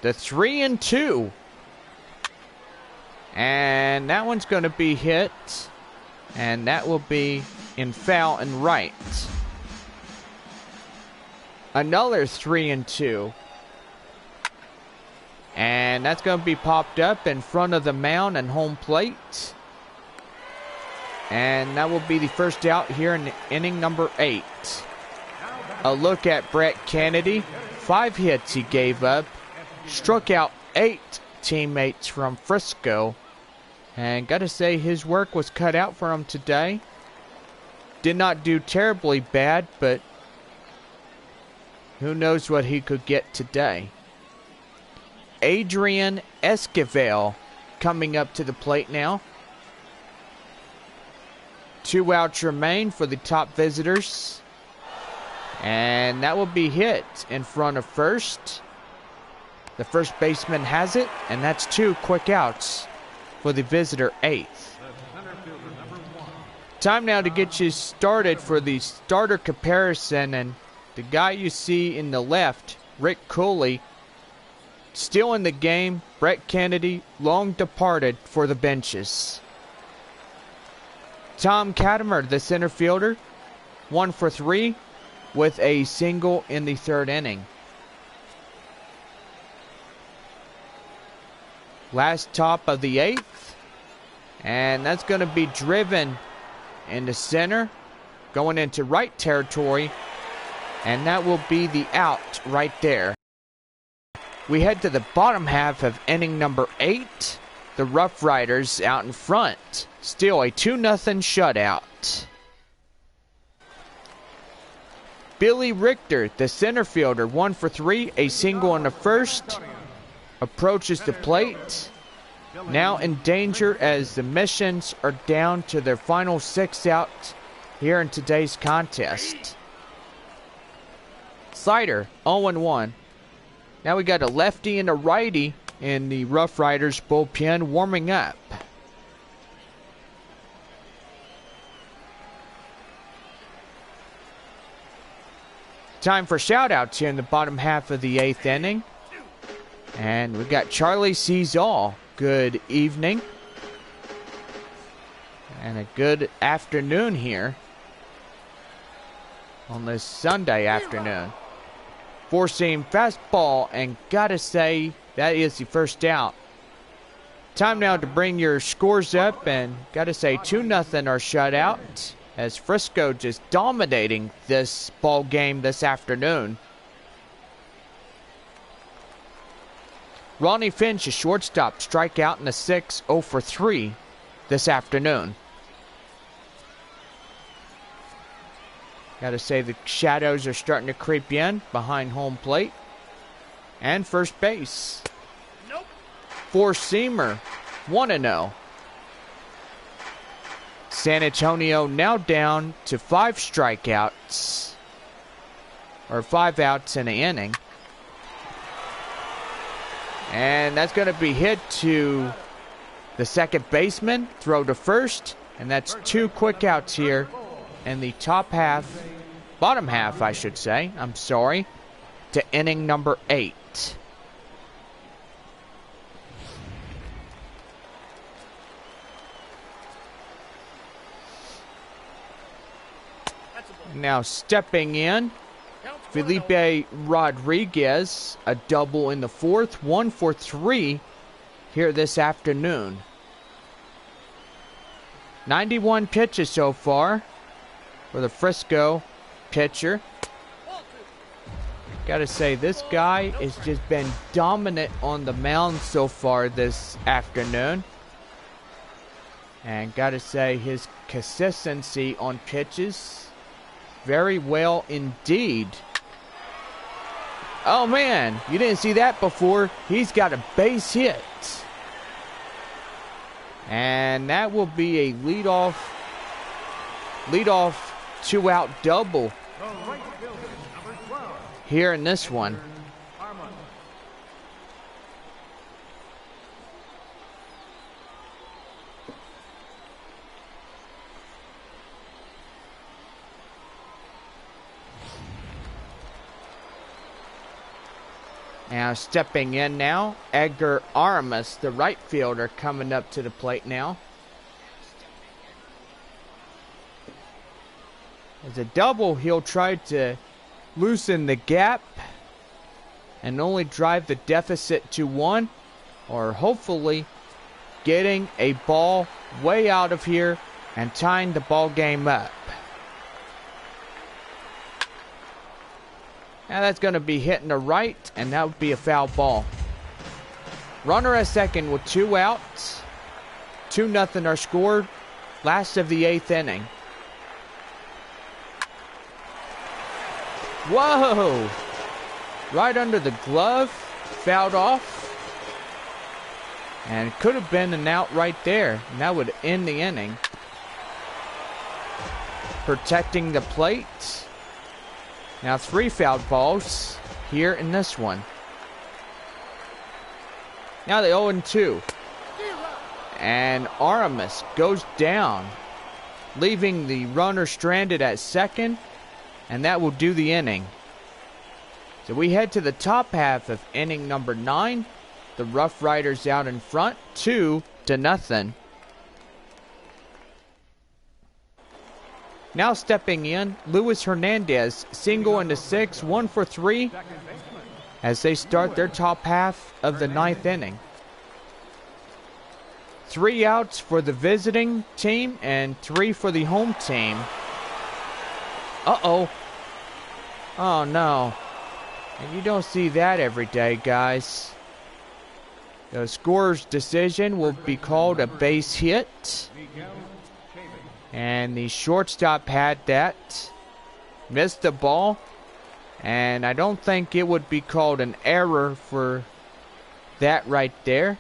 The 3-2. And that one's gonna be hit. And that will be in foul and right. Another 3-2. And that's going to be popped up in front of the mound and home plate. And that will be the first out here in inning number 8. A look at Brett Kennedy. 5 hits he gave up. Struck out 8 teammates from Frisco. And got to say, his work was cut out for him today. Did not do terribly bad, but who knows what he could get today. Adrian Esquivel coming up to the plate now. 2 outs remain for the top visitors. And that will be hit in front of first. The first baseman has it, and that's 2 quick outs for the visitor 8th. Time now to get you started for the starter comparison, and the guy you see in the left, Rick Cooley, still in the game. Brett Kennedy, long departed for the benches. Tom Katimer, the center fielder, 1 for 3 with a single in the 3rd inning. Last top of the 8th, and that's going to be driven into center, going into right territory, and that will be the out right there. We head to the bottom half of inning number 8. The RoughRiders out in front. Still a 2-0 shutout. Billy Richter, the center fielder, 1 for 3, a single in the first. Approaches the plate. now in danger as the Missions are down to their final 6 outs here in today's contest. Slider 0-1. Now we got a lefty and a righty in the RoughRiders bullpen warming up. Time for shoutouts here in the bottom half of the 8th inning. And we got Charlie Sees All. Good evening. And a good afternoon here on this Sunday afternoon. Four-seam fastball, and gotta say, that is the first out. Time now to bring your scores up, and gotta say 2-0 our shutout, as Frisco just dominating this ball game this afternoon. Ronnie Finch, a shortstop, strikeout in the 6th, 0 for 3 this afternoon. Got to say the shadows are starting to creep in behind home plate. And first base. Nope. Four-seamer, 1-0. San Antonio now down to 5 strikeouts. Or 5 outs in the inning. And that's going to be hit to the second baseman. Throw to first. And that's 2 quick outs here in the top half, bottom half I should say, I'm sorry, to inning number 8. Now stepping in, Felipe Rodriguez, a double in the 4th, 1 for 3 here this afternoon. 91 pitches so far for the Frisco pitcher. Gotta say, this guy has just been dominant on the mound so far this afternoon. And gotta say, his consistency on pitches, very well indeed. Oh man, you didn't see that before. He's got a base hit. And that will be a leadoff 2-out double here in this one. Now stepping in now, Edgar Aramis, the right fielder, coming up to the plate now. As a double, he'll try to loosen the gap and only drive the deficit to 1, or hopefully getting a ball way out of here and tying the ball game up. Now that's going to be hitting the right, and that would be a foul ball. Runner at second with 2 outs. 2-0 our score. Last of the 8th inning. Whoa! Right under the glove. Fouled off. And could have been an out right there. And that would end the inning. Protecting the plate. Now 3 fouled balls here in this one. Now the 0-2. And Aramis goes down, leaving the runner stranded at second, and that will do the inning. So we head to the top half of inning number 9. The RoughRiders out in front, 2-0. Now stepping in, Luis Hernandez, single in the 6th, 1 for 3, as they start their top half of the 9th inning. 3 outs for the visiting team and 3 for the home team. Uh-oh. Oh, no. And you don't see that every day, guys. The scorer's decision will be called a base hit. And the shortstop had that. Missed the ball. And I don't think it would be called an error for that right there.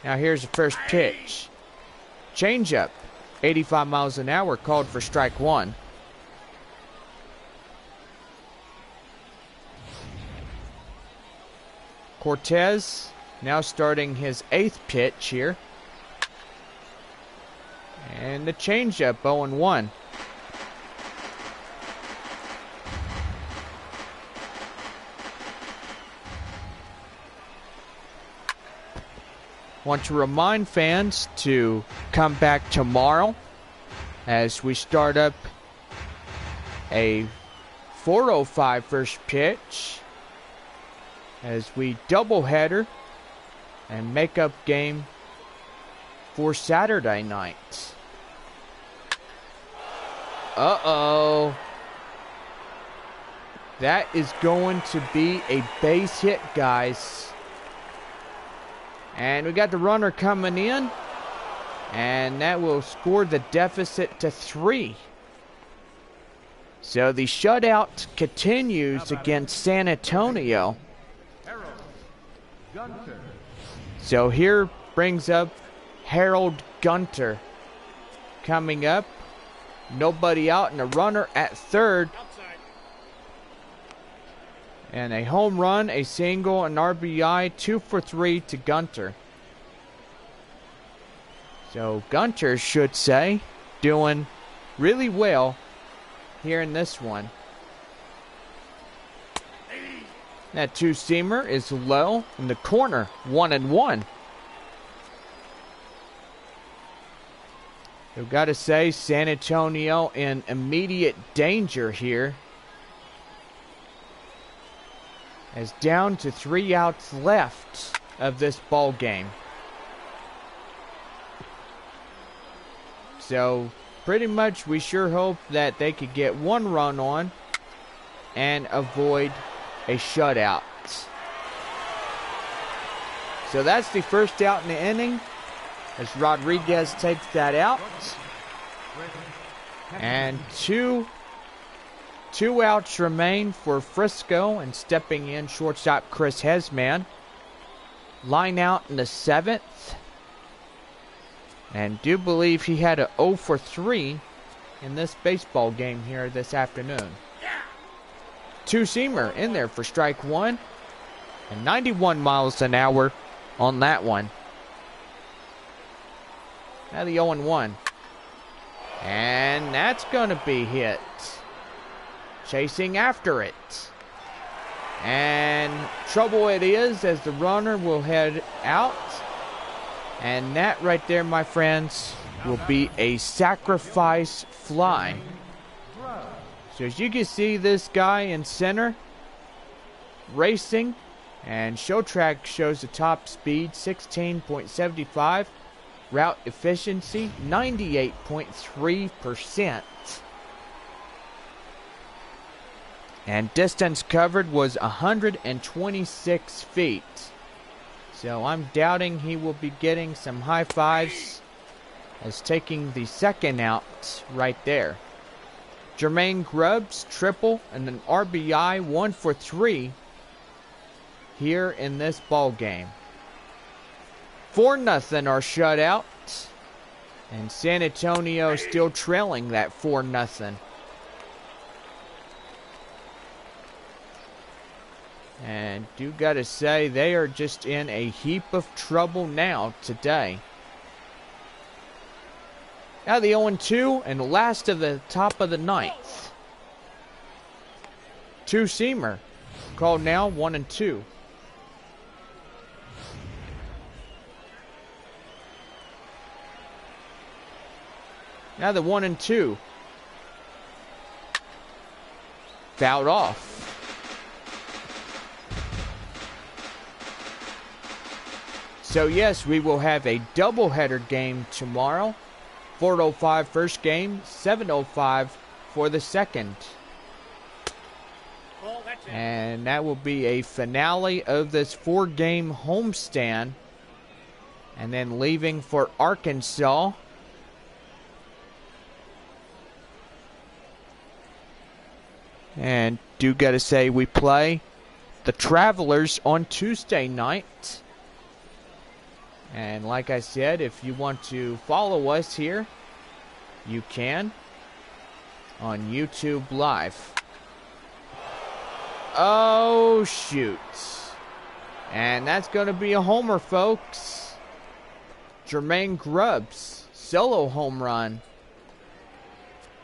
Now here's the first pitch. Changeup, 85 miles an hour, called for strike one. Cortez now starting his 8th pitch here. And the changeup, 0-1. Want to remind fans to come back tomorrow as we start up a 4:05 first pitch as we doubleheader and makeup game for Saturday night. Uh-oh. That is going to be a base hit, guys. And we got the runner coming in, and that will score the deficit to 3. So the shutout continues against San Antonio. So here brings up Harold Gunter coming up. Nobody out, and a runner at third. And a home run, a single, an RBI, 2 for 3 to Gunter. So Gunter, should say, doing really well here in this one. That two-seamer is low in the corner, 1-1. We've got to say, San Antonio in immediate danger here. As down to 3 outs left of this ball game. So pretty much we sure hope that they could get 1 run on and avoid a shutout. So that's the first out in the inning as Rodriguez takes that out. And two outs remain for Frisco, and stepping in shortstop Chris Hesman. Line out in the 7th. And do believe he had a 0 for 3 in this baseball game here this afternoon. Two-seamer in there for strike 1. And 91 miles an hour on that one. Now the 0-1. And that's going to be hit. Chasing after it. And trouble it is as the runner will head out. And that right there, my friends, will be a sacrifice fly. So as you can see, this guy in center racing, and show track shows the top speed 16.75, route efficiency 98.3%. And distance covered was 126 feet. So I'm doubting he will be getting some high fives as taking the second out right there. Jermaine Grubbs, triple, and an RBI, 1 for 3 here in this ball game. 4-0 our shutout. And San Antonio still trailing that 4-0. And do gotta say, they are just in a heap of trouble now today. Now the 0-2 and last of the top of the 9th. Two-seamer called now, 1-2. Now the 1-2. Fouled off. So yes, we will have a doubleheader game tomorrow. 4:05 first game, 7:05 for the second. And that will be a finale of this 4-game homestand. And then leaving for Arkansas. And do gotta say, we play the Travelers on Tuesday night. And like I said, if you want to follow us here, you can on YouTube Live. Oh, shoot. And that's going to be a homer, folks. Jermaine Grubbs, solo home run.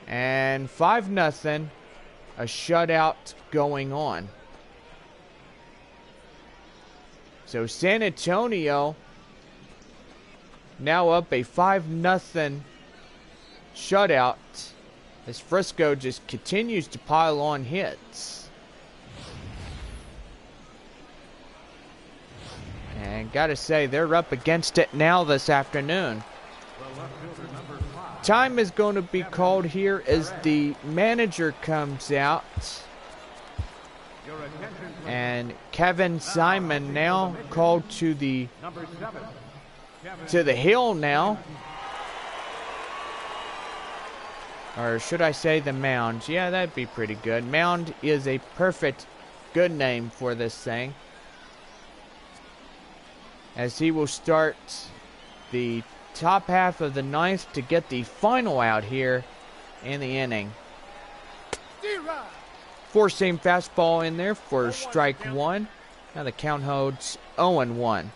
And 5-0, a shutout going on. So San Antonio now up a 5-0 shutout as Frisco just continues to pile on hits. And gotta say, they're up against it now this afternoon. Time is going to be called here as the manager comes out. And Kevin Simon now called to the hill now. Or should I say the mound? Yeah, that'd be pretty good. Mound is a perfect good name for this thing, as he will start the top half of the ninth to get the final out here in the inning. Four-seam fastball in there for strike one. Now the count holds 0-1.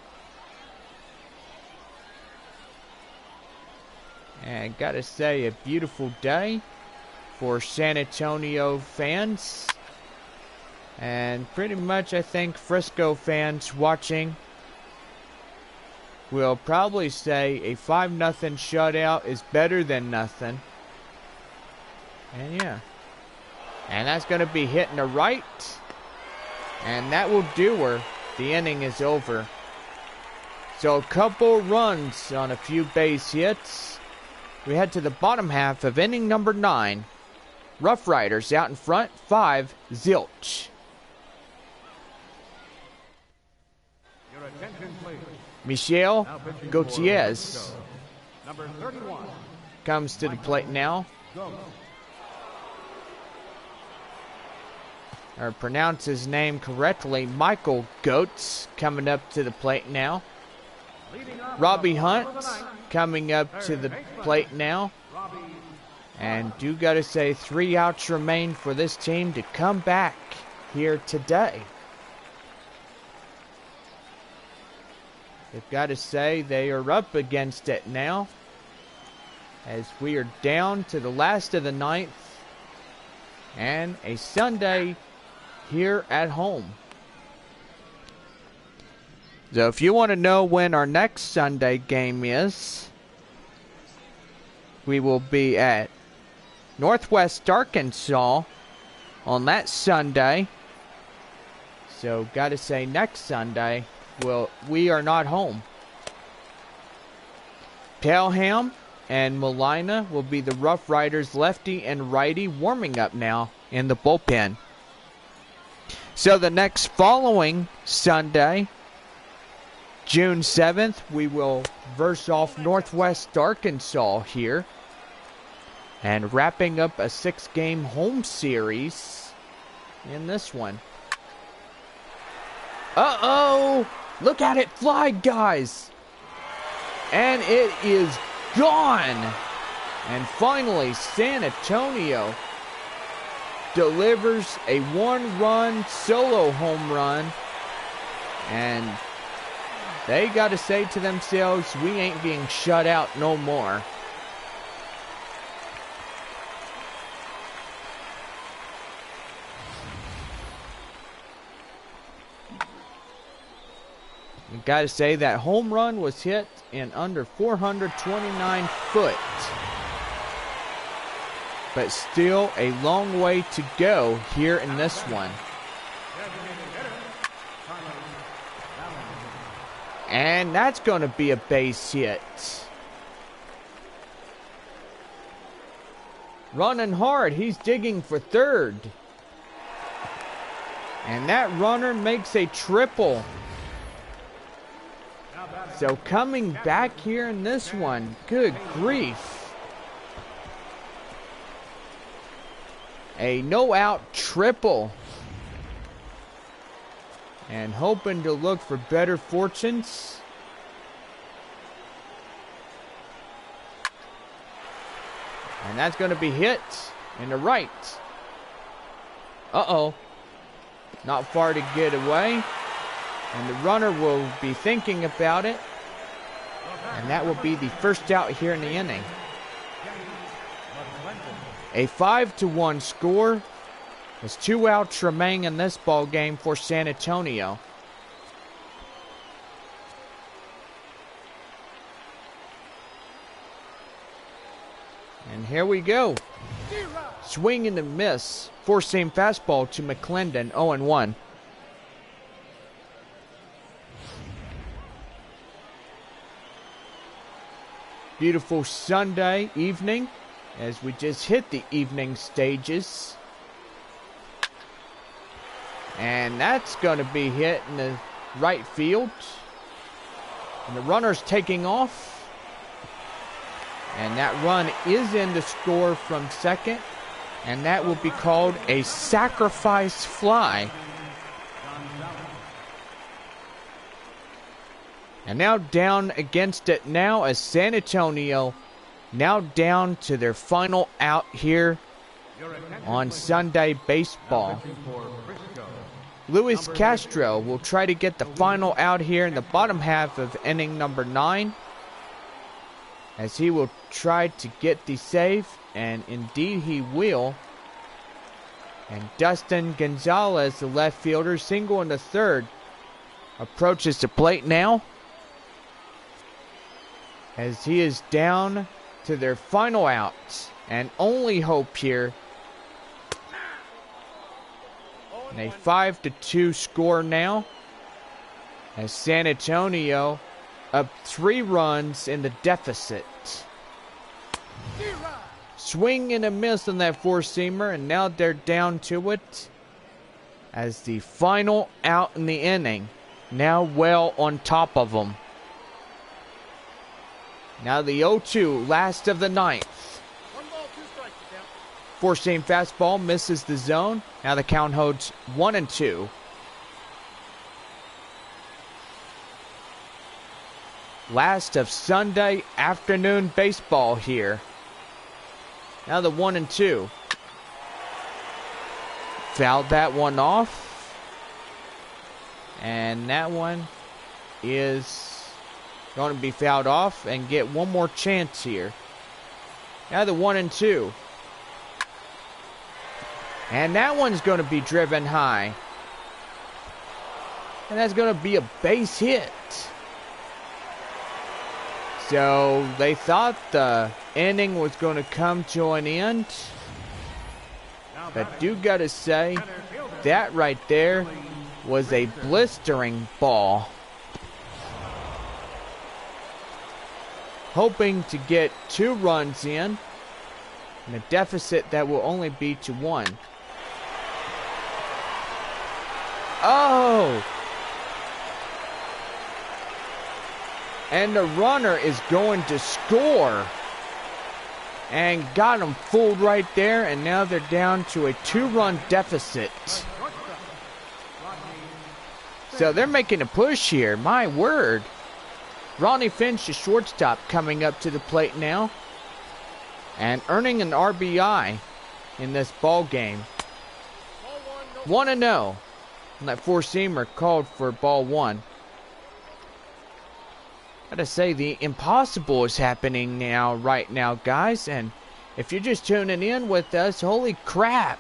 And gotta say, a beautiful day for San Antonio fans. And pretty much I think Frisco fans watching will probably say a 5-0 shutout is better than nothing. And yeah. And that's going to be hitting the right. And that will do her. The inning is over. So a couple runs on a few base hits. We head to the bottom half of inning number 9. RoughRiders out in front, 5-0. Your attention, please. Michel Gauthier Number 31. comes to the plate now. Or pronounce his name correctly, Michael Goetz coming up to the plate now. Robbie Hunt coming up to the plate now. And do gotta say, 3 outs remain for this team to come back here today. They've got to say they are up against it now, as we are down to the last of the ninth and a Sunday here at home. So if you want to know when our next Sunday game is, we will be at Northwest Arkansas on that Sunday. So got to say, next Sunday, we are not home. Pelham and Molina will be the RoughRiders lefty and righty warming up now in the bullpen. So the next following Sunday, June 7th, we will verse off Northwest Arkansas here, and wrapping up a 6-game home series in this one. Uh-oh! Look at it fly, guys! And it is gone! And finally, San Antonio delivers a 1-run solo home run. And they got to say to themselves, we ain't being shut out no more. You got to say that home run was hit in under 429 foot. But still a long way to go here in this one. And that's going to be a base hit. Running hard, he's digging for third. And that runner makes a triple. So coming back here in this one, good grief. A no-out triple. And hoping to look for better fortunes And that's going to be hit in the right. Uh-oh. Not far to get away. And the runner will be thinking about it. And that will be the first out here in the inning. A 5-1 score. There's 2 outs remaining in this ball game for San Antonio. And here we go. Swing and a miss. Four-seam fastball to McClendon, 0-1. Beautiful Sunday evening as we just hit the evening stages. And that's going to be hit in the right field. And the runner's taking off. And that run is in to score from second. And that will be called a sacrifice fly. And now down against it now as San Antonio now down to their final out here on Sunday baseball. Luis Castro will try to get the final out here in the bottom half of inning number 9. As he will try to get the save, and indeed he will. And Dustin Gonzalez, the left fielder, single in the third, approaches the plate now. As he is down to their final outs, and only hope here. And a 5-2 score now. As San Antonio up 3 runs in the deficit. Swing and a miss on that four-seamer, and now they're down to it as the final out in the inning. Now well on top of them. Now the 0-2, last of the ninth. 1 ball, 2 strikes. Four-seam fastball misses the zone. Now the count holds 1-2. Last of Sunday afternoon baseball here. Now the 1-2. Fouled that one off. And that one is going to be fouled off and get one more chance here. Now the 1-2. And that one's going to be driven high. And that's going to be a base hit. So they thought the inning was going to come to an end. But do got to say, that right there was a blistering ball. Hoping to get 2 runs in. And a deficit that will only be to 1. Oh! And the runner is going to score. And got him fooled right there. And now they're down to a 2-run deficit. So they're making a push here. My word. Ronnie Finch, the shortstop, coming up to the plate now. And earning an RBI in this ball game. 1-0. And that four-seamer called for ball 1. Gotta say, the impossible is happening now, right now, guys. And if you're just tuning in with us, holy crap.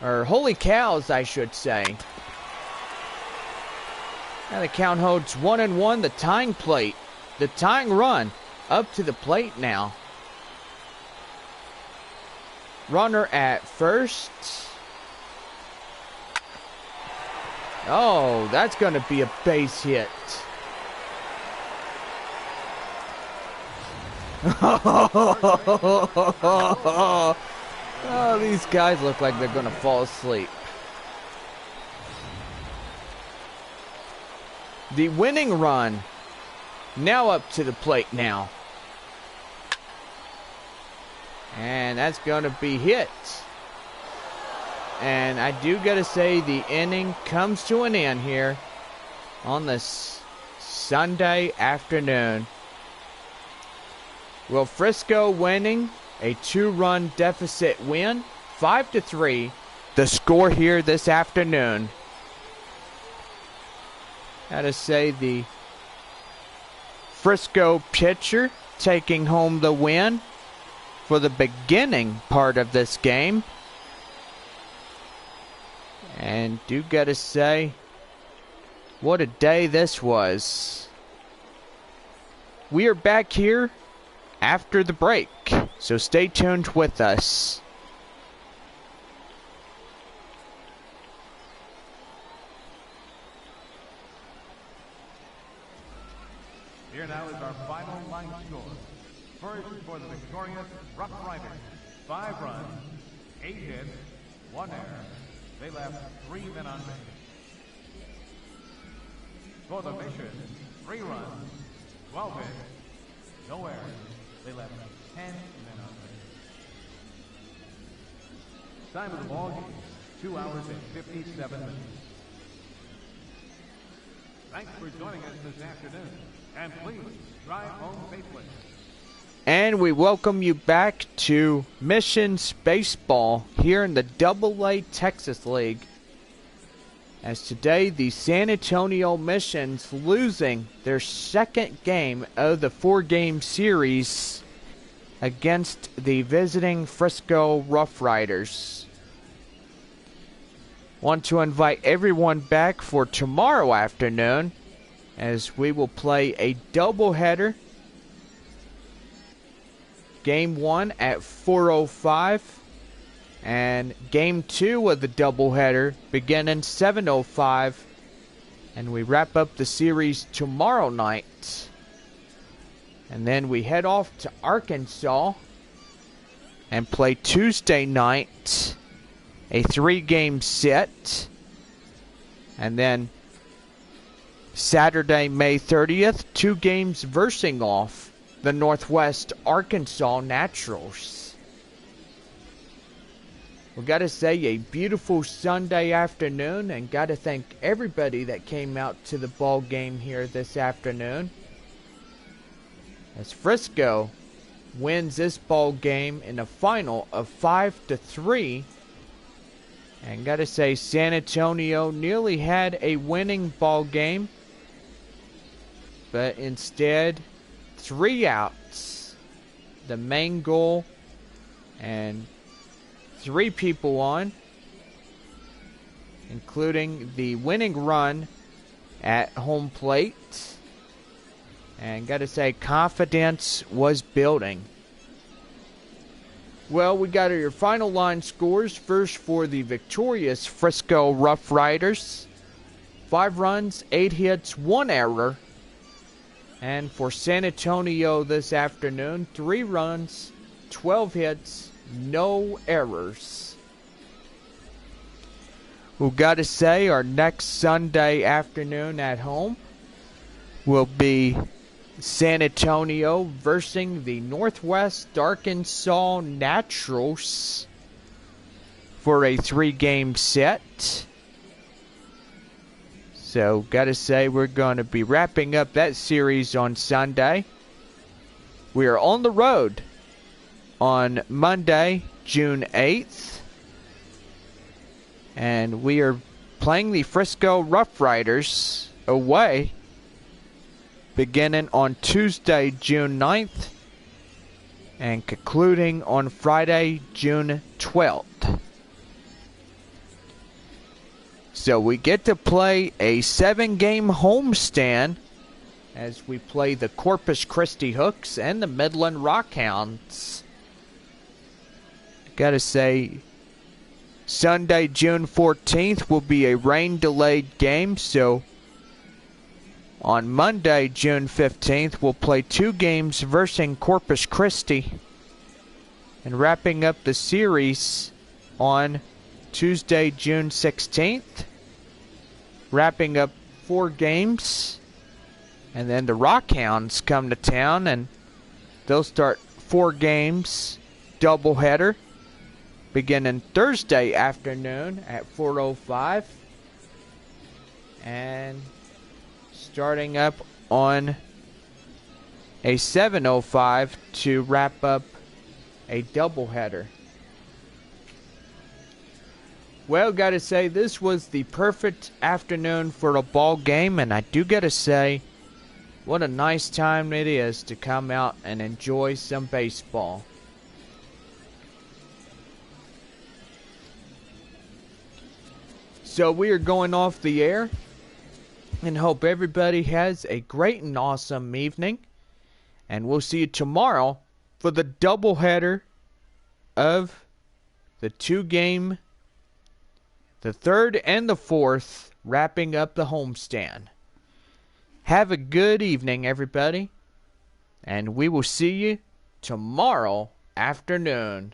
Or holy cows, I should say. Now the count holds 1-1. The tying plate, the tying run up to the plate now. Runner at first. Oh, that's going to be a base hit. Oh, these guys look like they're going to fall asleep. The winning run now up to the plate now. And that's going to be hit. And I do got to say, the inning comes to an end here on this Sunday afternoon. Well, Frisco winning a 2-run deficit win, 5-3. The score here this afternoon. Gotta say, the Frisco pitcher taking home the win for the beginning part of this game. And do gotta say, what a day this was. We are back here after the break, so stay tuned with us. Here now is our final line score. First for the victorious RoughRiders. 5 runs, 8 hits, 1 error. They left 3 men on base. For the Mission, 3 runs, 12 hits, no errors. They left 10 men on base. Time of the ball game, 2 hours and 57 minutes. Thanks for joining us this afternoon. And please drive home safely. And we welcome you back to Missions Baseball here in the AA Texas League. As today, the San Antonio Missions losing their second game of the 4-game series against the visiting Frisco RoughRiders. Want to invite everyone back for tomorrow afternoon, as we will play a doubleheader. Game 1 at 4:05, and Game 2 of the doubleheader beginning 7:05, and we wrap up the series tomorrow night. And then we head off to Arkansas and play Tuesday night a 3-game set, and then Saturday, May 30th, 2 games versing off the Northwest Arkansas Naturals. We got to say, a beautiful Sunday afternoon, and got to thank everybody that came out to the ball game here this afternoon, as Frisco wins this ball game in a final of 5-3. And got to say, San Antonio nearly had a winning ball game, but instead 3 outs, the main goal, and 3 people on, including the winning run at home plate. And got to say, confidence was building. Well, we got your final line scores. First for the victorious Frisco RoughRiders, 5 runs, 8 hits, 1 error. And for San Antonio this afternoon, 3 runs, 12 hits, no errors. We've got to say, our next Sunday afternoon at home will be San Antonio versus the Northwest Arkansas Naturals for a 3-game set. So, gotta say, we're going to be wrapping up that series on Sunday. We are on the road on Monday, June 8th. And we are playing the Frisco RoughRiders away beginning on Tuesday, June 9th, and concluding on Friday, June 12th. So we get to play a 7-game homestand as we play the Corpus Christi Hooks and the Midland Rockhounds. Gotta say, Sunday, June 14th will be a rain-delayed game, so on Monday, June 15th, we'll play 2 games versus Corpus Christi, and wrapping up the series on Tuesday, June 16th, wrapping up 4 games, and then the Rockhounds come to town, and they'll start 4 games, doubleheader, beginning Thursday afternoon at 4:05, and starting up on a 7:05 to wrap up a doubleheader. Well, gotta say, this was the perfect afternoon for a ball game, and I do gotta say, what a nice time it is to come out and enjoy some baseball. So we are going off the air, and hope everybody has a great and awesome evening, and we'll see you tomorrow for the doubleheader of the 2-game, the 3rd and the 4th, wrapping up the homestand. Have a good evening, everybody, and we will see you tomorrow afternoon.